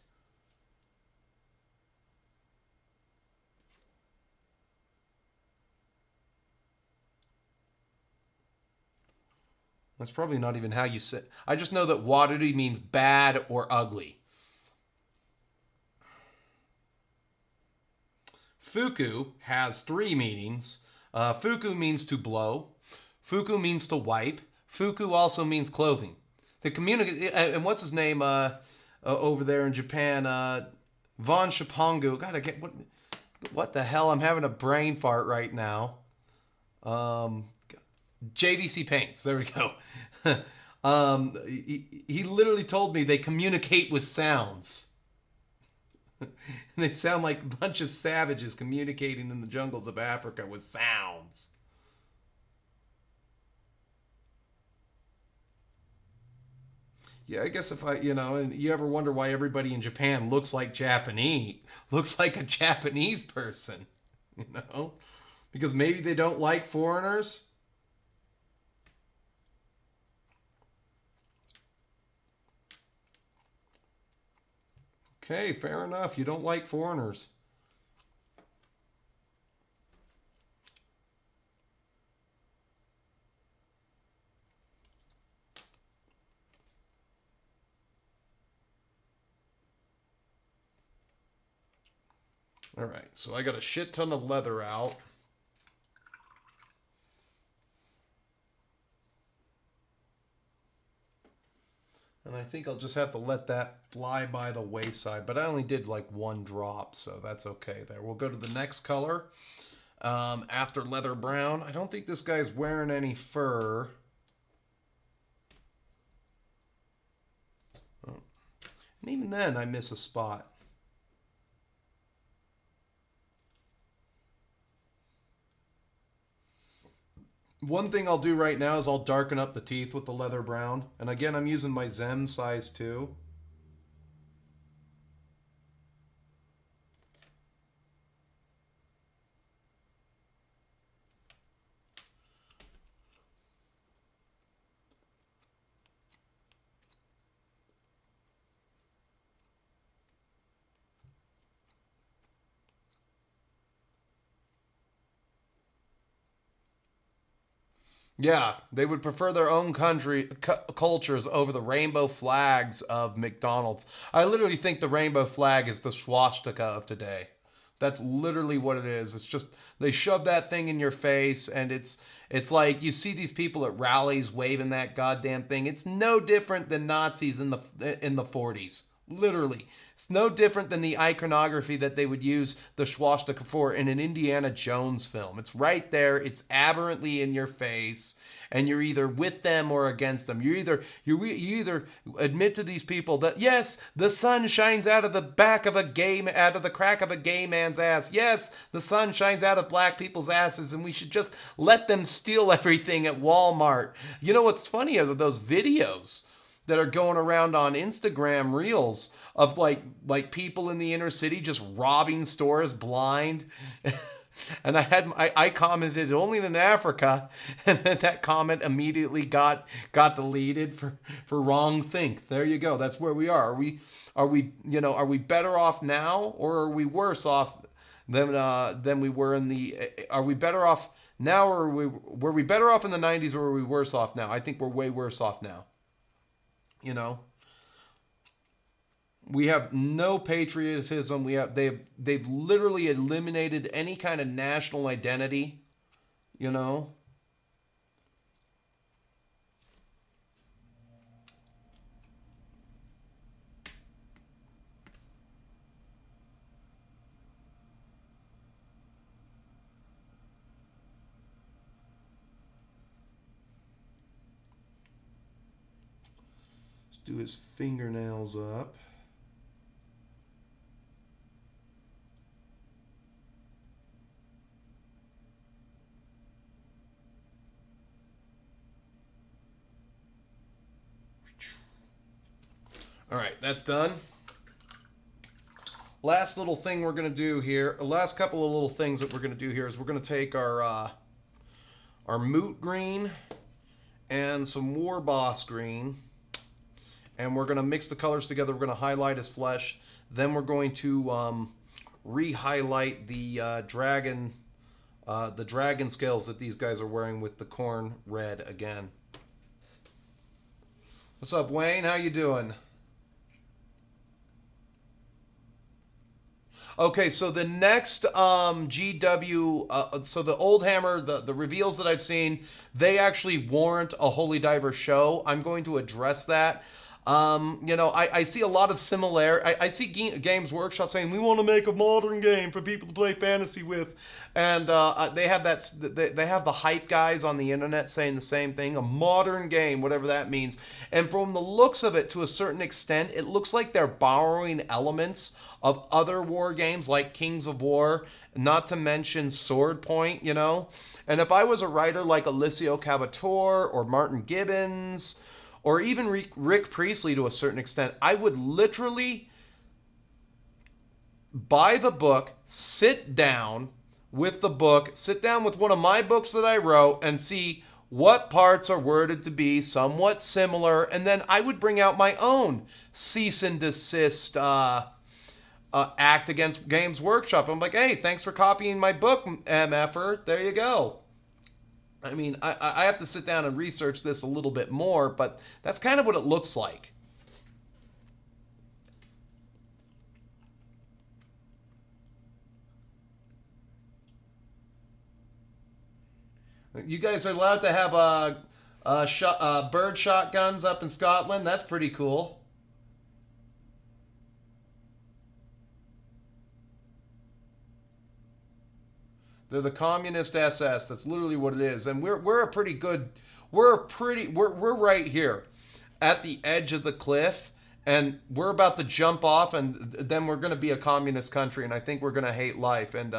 That's probably not even how you say it. I just know that waruri means bad or ugly. Fuku has 3 meanings. Fuku means to blow. Fuku means to wipe. Fuku also means clothing. The and what's his name over there in Japan? Von Shapongu. God, I get what the hell? I'm having a brain fart right now. JVC Paints. There we go. He literally told me they communicate with sounds. They sound like a bunch of savages communicating in the jungles of Africa with sounds. Yeah, I guess if and you ever wonder why everybody in Japan looks like a Japanese person, because maybe they don't like foreigners. Okay, fair enough. You don't like foreigners. All right, so I got a shit ton of leather out. And I think I'll just have to let that fly by the wayside. But I only did like 1 drop, so that's okay there. We'll go to the next color. After leather brown. I don't think this guy's wearing any fur. Oh. And even then, I miss a spot. One thing I'll do right now is I'll darken up the teeth with the leather brown. And again, I'm using my Zem size 2. Yeah, they would prefer their own cultures over the rainbow flags of McDonald's. I literally think the rainbow flag is the swastika of today. That's literally what it is. It's just they shove that thing in your face, and it's like you see these people at rallies waving that goddamn thing. It's no different than Nazis in the 40s. Literally. It's no different than the iconography that they would use the swastika for in an Indiana Jones film. It's right there. It's aberrantly in your face, and you're either with them or against them. You either admit to these people that yes, the sun shines out of the out of the crack of a gay man's ass. Yes, the sun shines out of black people's asses, and we should just let them steal everything at Walmart. You know what's funny is those videos that are going around on Instagram Reels of like people in the inner city just robbing stores blind. And I commented only in Africa, and then that comment immediately got deleted for wrong think. There you go. That's where we are. Are we better off now, or are we worse off than we were in the? Are we better off Now were we better off in the 90s or were we worse off now? I think we're way worse off now. You know, we have no patriotism. They've literally eliminated any kind of national identity, you know. Let's do his fingernails up. All right, that's done. Last little thing we're going to do here, last couple of little things that we're going to do here is we're going to take our moot green and some war boss green, and we're going to mix the colors together. We're going to highlight his flesh. Then we're going to re-highlight the dragon scales that these guys are wearing with the corn red again. What's up, Wayne? How you doing? Okay, so the next GW, so the Old Hammer, the reveals that I've seen, they actually warrant a Holy Diver show. I'm going to address that. You know, I see a lot of I see Games Workshop saying we want to make a modern game for people to play fantasy with, and they have they have the hype guys on the internet saying the same thing, a modern game, whatever that means. And from the looks of it, to a certain extent, it looks like they're borrowing elements of other war games like Kings of War, not to mention Sword Point, you know. And if I was a writer like Alessio Cavatore or Martin Gibbons, or even Rick Priestley to a certain extent, I would literally buy the book, sit down with the book, sit down with one of my books that I wrote, and see what parts are worded to be somewhat similar, and then I would bring out my own cease and desist act against Games Workshop. I'm like, hey, thanks for copying my book, MFer. There you go. I mean, I have to sit down and research this a little bit more, but that's kind of what it looks like. You guys are allowed to have bird shotguns up in Scotland. That's pretty cool. They're the communist SS. That's literally what it is. And we're right here at the edge of the cliff, and we're about to jump off, and then we're going to be a communist country, and I think we're going to hate life. And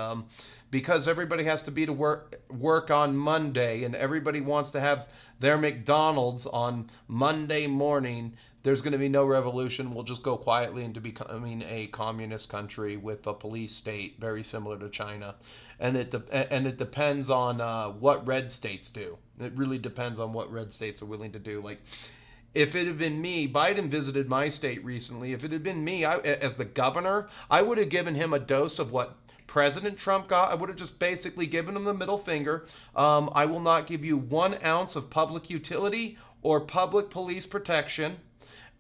because everybody has to be to work on Monday, and everybody wants to have their McDonald's on Monday morning, there's going to be no revolution. We'll just go quietly into becoming a communist country with a police state very similar to China. And it depends on what red states do. It really depends on what red states are willing to do. Like, if it had been me, Biden visited my state recently. If it had been me, as the governor, I would have given him a dose of what President Trump got. I would have just basically given him the middle finger. I will not give you 1 ounce of public utility or public police protection.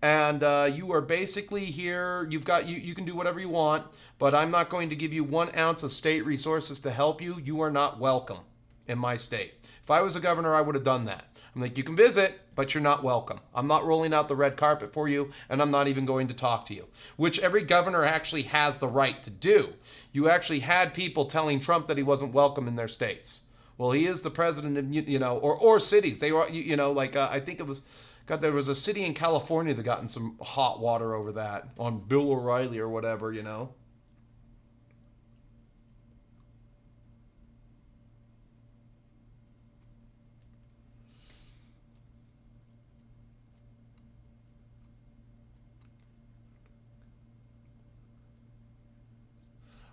And you are basically here. You can do whatever you want, but I'm not going to give you 1 ounce of state resources to help you. You are not welcome in my state. If I was a governor, I would have done that. I'm like, you can visit, but you're not welcome. I'm not rolling out the red carpet for you, and I'm not even going to talk to you, which every governor actually has the right to do. You actually had people telling Trump that he wasn't welcome in their states. Well, he is the president of, or cities. They were, I think it was, God, there was a city in California that got in some hot water over that on Bill O'Reilly or whatever,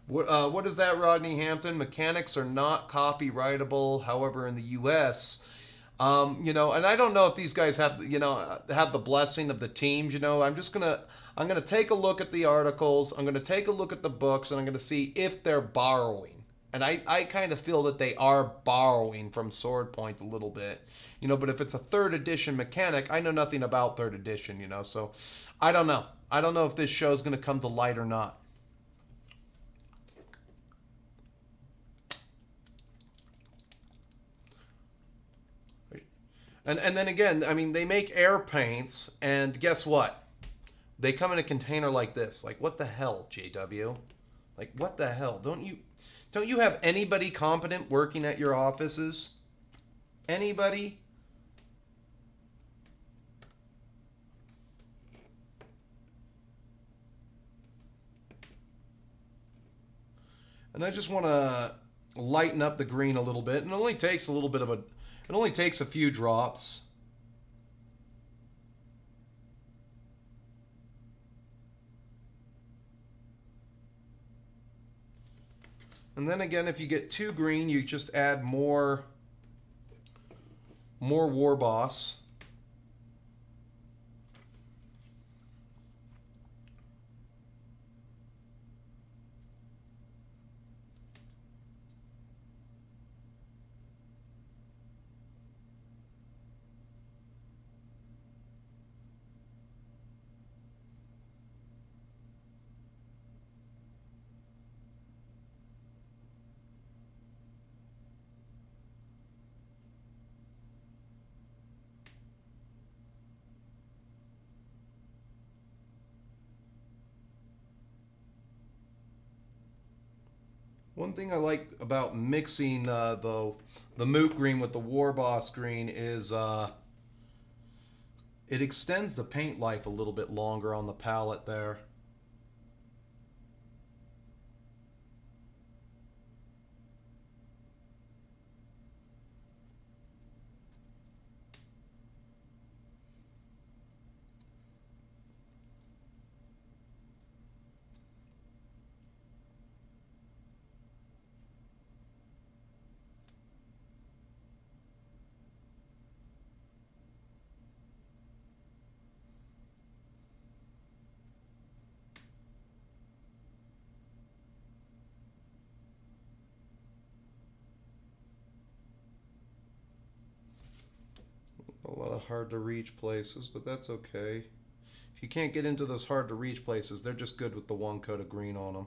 What is that, Rodney Hampton? Mechanics are not copyrightable. However, in the U.S., and I don't know if these guys have the blessing of the teams. I'm gonna take a look at the articles. I'm gonna take a look at the books, and I'm gonna see if they're borrowing. And I kind of feel that they are borrowing from Swordpoint a little bit, but if it's a third edition mechanic, I know nothing about third edition, so I don't know. I don't know if this show is going to come to light or not. And then again, I mean, they make air paints, and guess what? They come in a container like this. Like, what the hell, JW? Like, what the hell? Don't you have anybody competent working at your offices? Anybody? And I just want to lighten up the green a little bit. And it only takes a little bit of a... It only takes a few drops. And then again, if you get too green, you just add more War Boss. One thing I like about mixing the Moot green with the War Boss green is it extends the paint life a little bit longer on the palette there. A lot of hard to reach places, but that's okay. If you can't get into those hard to reach places, they're just good with the one coat of green on them.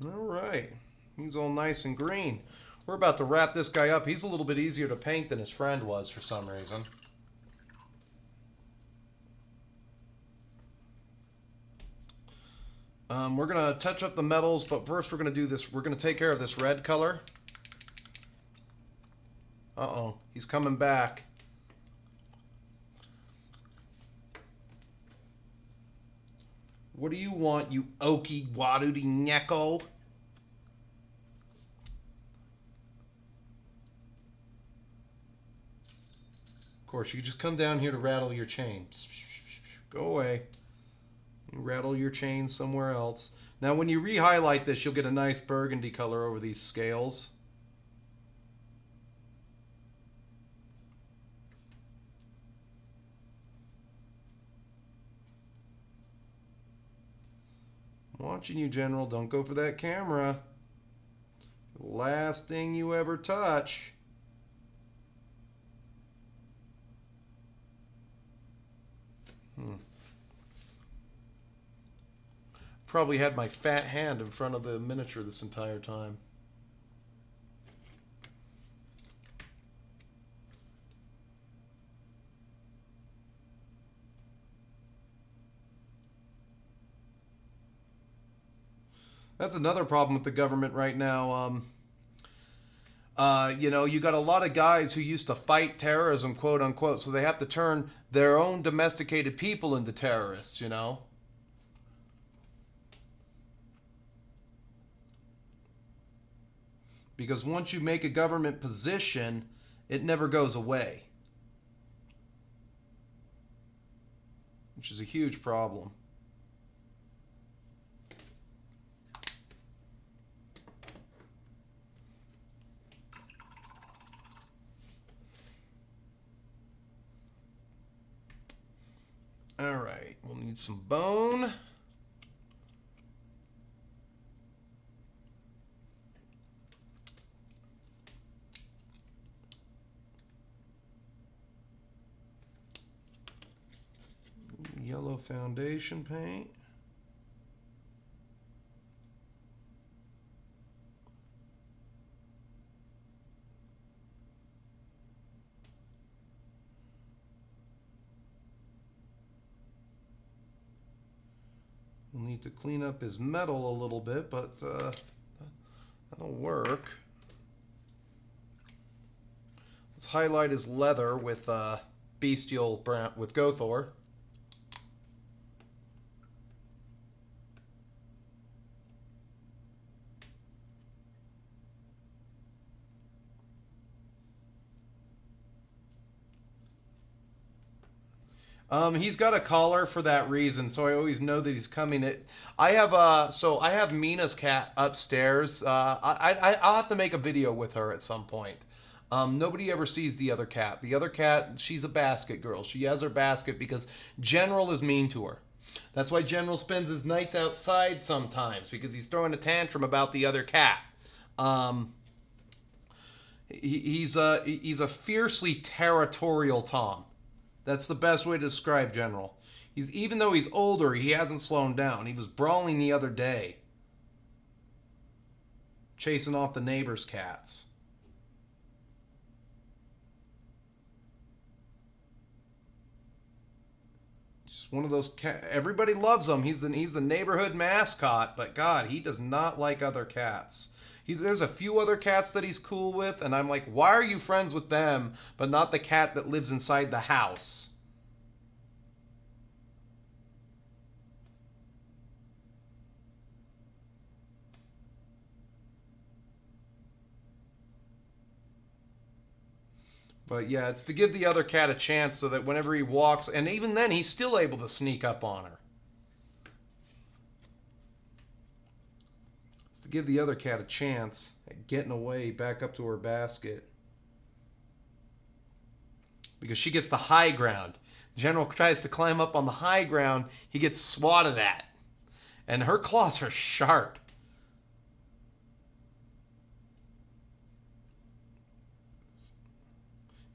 All right. He's all nice and green. We're about to wrap this guy up. He's a little bit easier to paint than his friend was for some reason. We're going to touch up the metals, but first we're going to do this. We're going to take care of this red color. Uh-oh. He's coming back. What do you want, you oaky wadoody necko? Of course, you just come down here to rattle your chain. Go away. Rattle your chain somewhere else. Now, when you re-highlight this, you'll get a nice burgundy color over these scales. I'm watching you, General. Don't go for that camera. The last thing you ever touch. Probably had my fat hand in front of the miniature this entire time. That's another problem with the government right now. You know, you got a lot of guys who used to fight terrorism, quote unquote, so they have to turn their own domesticated people into terrorists, you know? Because once you make a government position, it never goes away. Which is a huge problem. All right, we'll need some bone. Yellow foundation paint. We'll need to clean up his metal a little bit, but that'll work. Let's highlight his leather with bestial brown with Gothor. He's got a collar for that reason, so I always know that he's coming. I have Mina's cat upstairs. I'll have to make a video with her at some point. Nobody ever sees the other cat. The other cat, she's a basket girl. She has her basket because General is mean to her. That's why General spends his nights outside sometimes, because he's throwing a tantrum about the other cat. He's a fiercely territorial Tom. That's the best way to describe General. Even though he's older, he hasn't slowed down. He was brawling the other day, chasing off the neighbor's cats. Just one of those cats. Everybody loves him. He's the neighborhood mascot, but God, he does not like other cats. There's a few other cats that he's cool with, and I'm like, why are you friends with them, but not the cat that lives inside the house? But yeah, it's to give the other cat a chance so that whenever he walks, and even then, he's still able to sneak up on her. To give the other cat a chance at getting away back up to her basket. Because she gets the high ground. General tries to climb up on the high ground, he gets swatted at. And her claws are sharp.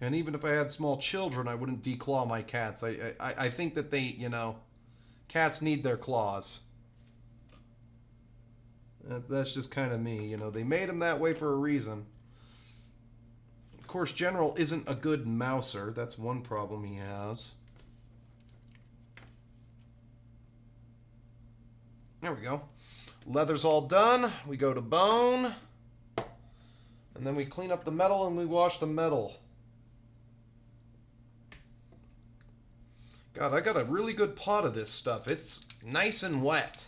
And even if I had small children, I wouldn't declaw my cats. I think that they, you know, cats need their claws. That's just kind of me, you know. They made him that way for a reason. Of course, General isn't a good mouser. That's one problem he has. There we go. Leather's all done. We go to bone. And then we clean up the metal and we wash the metal. God, I got a really good pot of this stuff. It's nice and wet.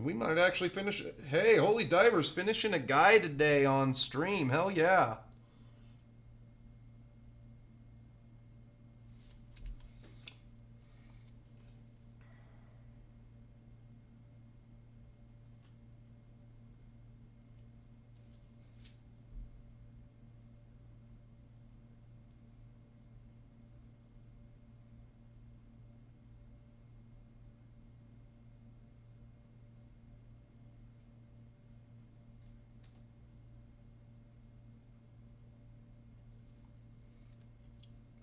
We might actually finish it. Hey, Holy Diver's finishing a guy today on stream. Hell yeah.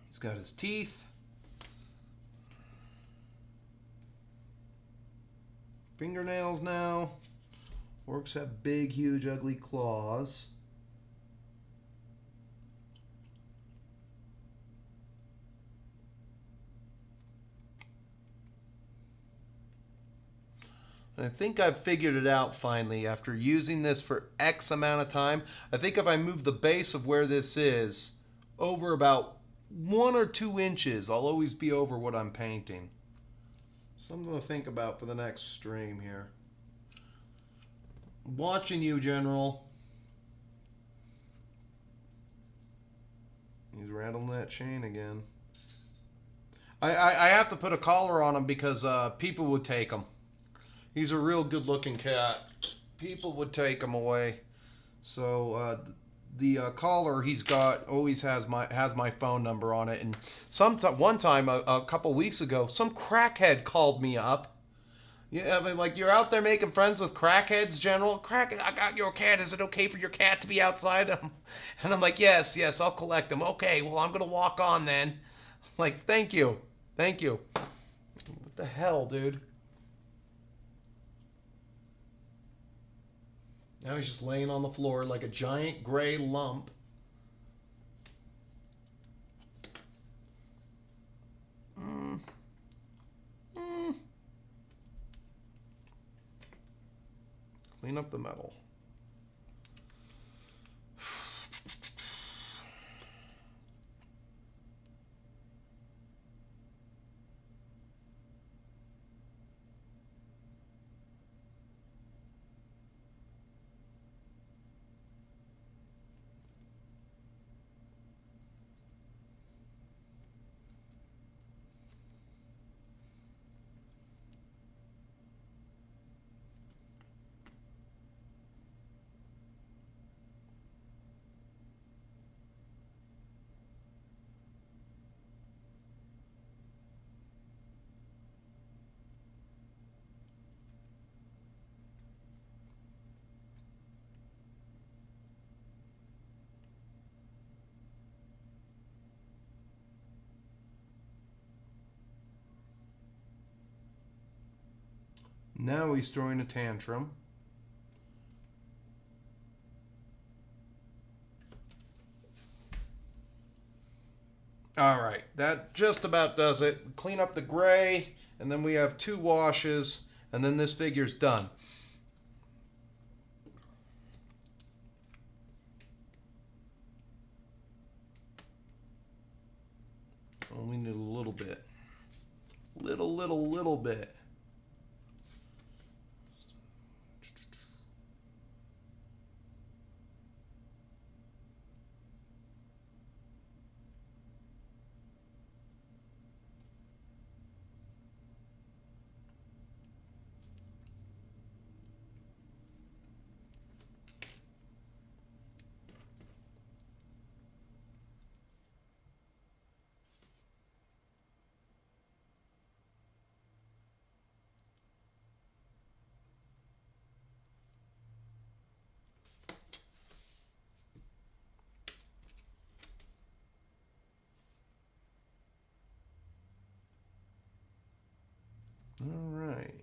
He's got his teeth. Fingernails now. Orcs have big, huge, ugly claws. I think I've figured it out finally after using this for X amount of time. I think if I move the base of where this is over about 1 or 2 inches, I'll always be over what I'm painting. Something to think about for the next stream here. Watching you, General. He's rattling that chain again. I have to put a collar on him because people would take him. He's a real good-looking cat. People would take him away. So the collar he's got always has my phone number on it. And one time a couple weeks ago, some crackhead called me up. Yeah, I mean, like, you're out there making friends with crackheads, General. I got your cat. Is it okay for your cat to be outside? And I'm like, yes, I'll collect him. Okay, well, I'm gonna walk on then. Like, thank you. What the hell, dude? Now he's just laying on the floor like a giant gray lump. Clean up the metal. Now he's throwing a tantrum. All right, that just about does it. Clean up the gray, and then we have 2 washes, and then this figure's done. Only need a little bit. Little bit. All right.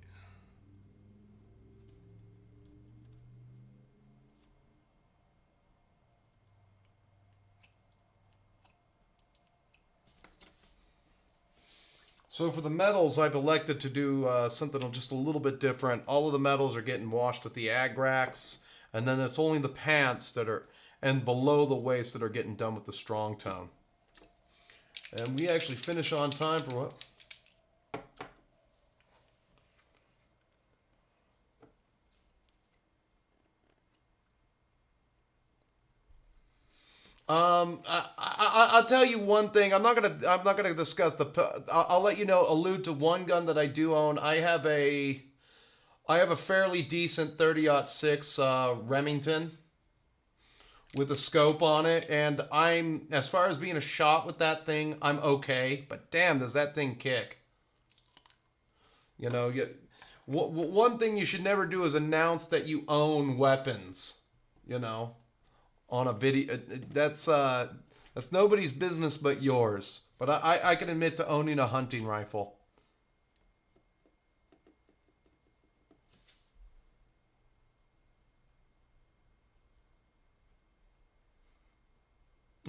So for the metals, I've elected to do something just a little bit different. All of the metals are getting washed with the Agrax, and then it's only the pants that are, and below the waist, that are getting done with the strong tone. And we actually finish on time for what? I'll tell you one thing. I'm not gonna discuss the. I'll let you know. Allude to one gun that I do own. I have a fairly decent 30-06 Remington with a scope on it, and I'm as far as being a shot with that thing, I'm okay. But damn, does that thing kick? You know, one thing you should never do is announce that you own weapons. You know, on a video. That's nobody's business but yours. But I can admit to owning a hunting rifle.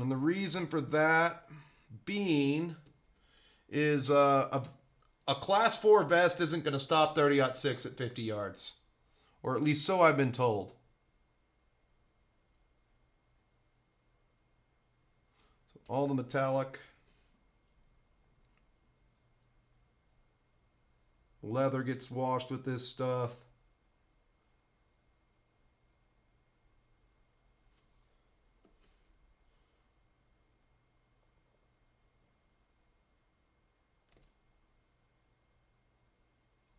And the reason for that being is a class 4 vest isn't going to stop 30-06 at 50 yards. Or at least so I've been told. So all the metallic leather gets washed with this stuff.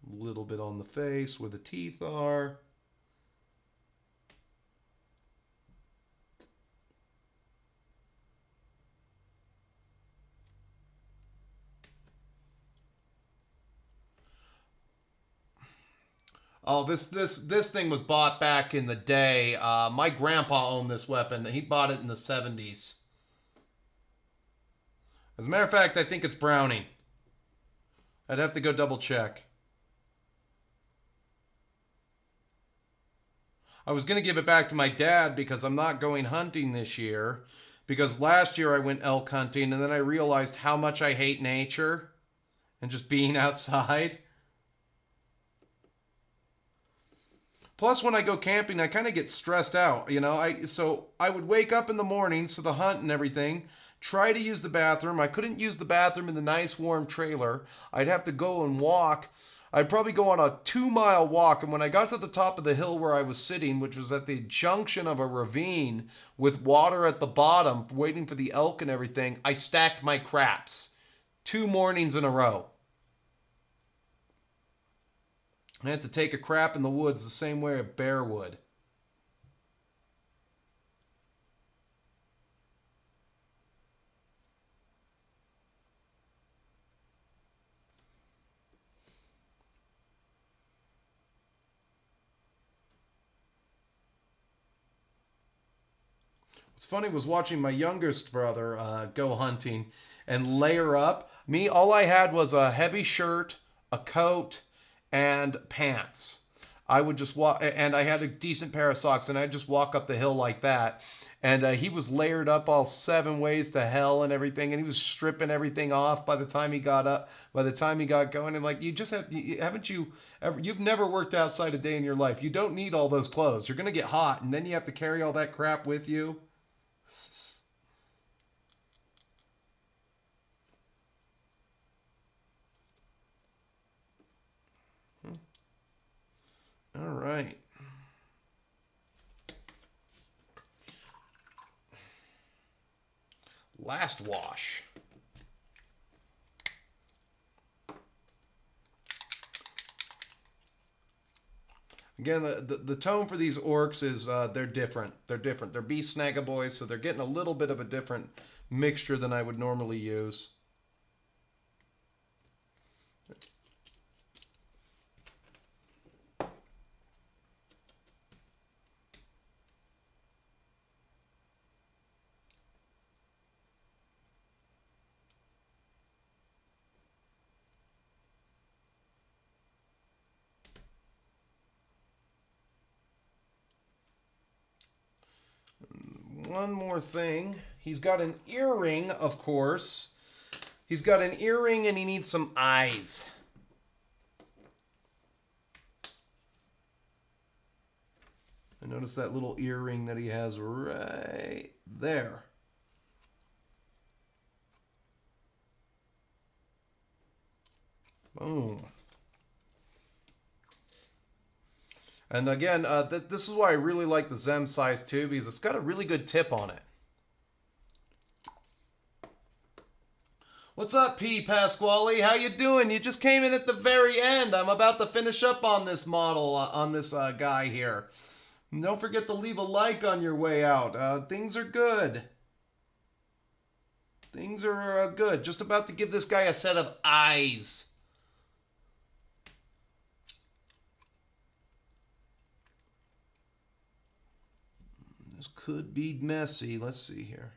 A little bit on the face where the teeth are. Oh, this thing was bought back in the day. My grandpa owned this weapon. He bought it in the 70s. As a matter of fact, I think it's Browning. I'd have to go double check. I was going to give it back to my dad because I'm not going hunting this year. Because last year I went elk hunting and then I realized how much I hate nature and just being outside. Plus, when I go camping, I kind of get stressed out, you know. So I would wake up in the mornings for the hunt and everything, try to use the bathroom. I couldn't use the bathroom in the nice warm trailer. I'd have to go and walk. I'd probably go on a 2-mile walk, and when I got to the top of the hill where I was sitting, which was at the junction of a ravine with water at the bottom, waiting for the elk and everything, I stacked my craps 2 mornings in a row. I had to take a crap in the woods the same way a bear would. What's funny was watching my youngest brother go hunting and layer up. Me, all I had was a heavy shirt, a coat, and pants. I would just walk, and I had a decent pair of socks, and I'd just walk up the hill like that. And he was layered up all 7 ways to hell and everything, and he was stripping everything off by the time he got up, by the time he got going. And like, haven't you ever, you've never worked outside a day in your life. You don't need all those clothes. You're going to get hot, and then you have to carry all that crap with you. All right. Last wash. Again, the tone for these orcs is they're different. They're different. They're beast snagaboys, so they're getting a little bit of a different mixture than I would normally use. One more thing. He's got an earring, of course. He's got an earring and he needs some eyes. I notice that little earring that he has right there. Boom. And again, this is why I really like the Zem size too, because it's got a really good tip on it. What's up, P. Pasquale? How you doing? You just came in at the very end. I'm about to finish up on this model, on this guy here. And don't forget to leave a like on your way out. Things are good. Things are good. Just about to give this guy a set of eyes. This could be messy. Let's see here.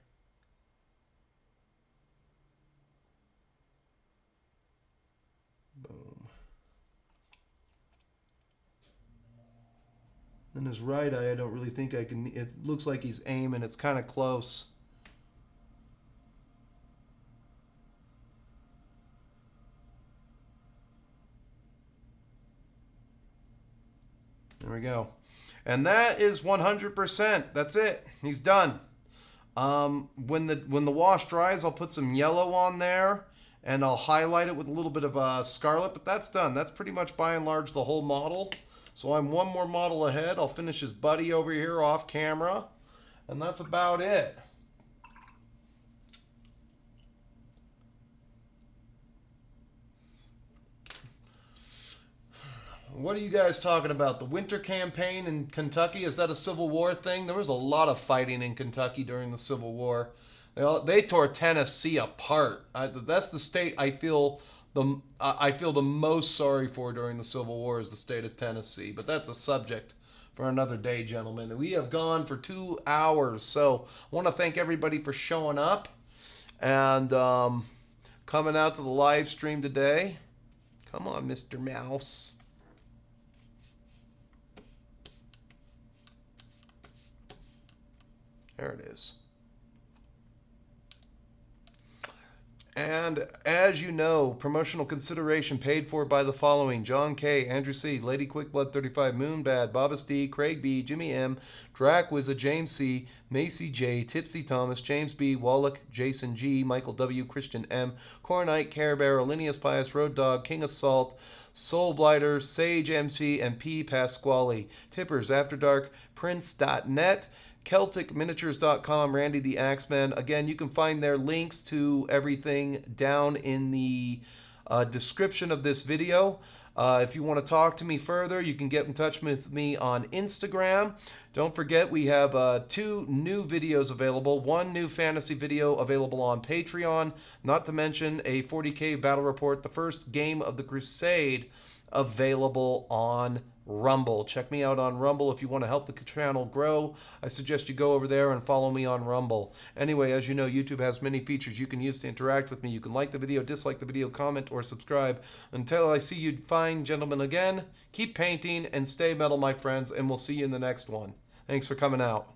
Boom. Then his right eye, I don't really think I can. It looks like he's aiming. It's kind of close. There we go. And that is 100%. That's it. He's done. When the wash dries, I'll put some yellow on there, and I'll highlight it with a little bit of scarlet, but that's done. That's pretty much by and large the whole model. So I'm one more model ahead. I'll finish his buddy over here off camera, and that's about it. What are you guys talking about? The winter campaign in Kentucky? Is that a Civil War thing? There was a lot of fighting in Kentucky during the Civil War. They tore Tennessee apart. That's the state I feel the most sorry for during the Civil War is the state of Tennessee. But that's a subject for another day, gentlemen. We have gone for 2 hours. So I want to thank everybody for showing up and coming out to the live stream today. Come on, Mr. Mouse. There it is. And as you know, promotional consideration paid for by the following: John K., Andrew C., Lady Quickblood 35, Moonbad, Bobbas D., Craig B., Jimmy M., Dracwizza, James C., Macy J., Tipsy Thomas, James B., Wallach, Jason G., Michael W., Christian M., Coronite, Care Bear, Linnaeus Pius, Road Dog, King of Salt, Soul Blighter, Sage MC, and P. Pasquale. Tippers, After Dark, Prince.net, CelticMiniatures.com, Randy the Axeman. Again, you can find their links to everything down in the description of this video. If you want to talk to me further, you can get in touch with me on Instagram. Don't forget, we have 2 new videos available. 1 new fantasy video available on Patreon, not to mention a 40K battle report, the first game of the Crusade, available on Rumble. Check me out on Rumble if you want to help the channel grow. I suggest you go over there and follow me on Rumble. Anyway, as you know, YouTube has many features you can use to interact with me. You can like the video, dislike the video, comment, or subscribe. Until I see you fine gentlemen again, keep painting and stay metal, my friends, and we'll see you in the next one. Thanks for coming out.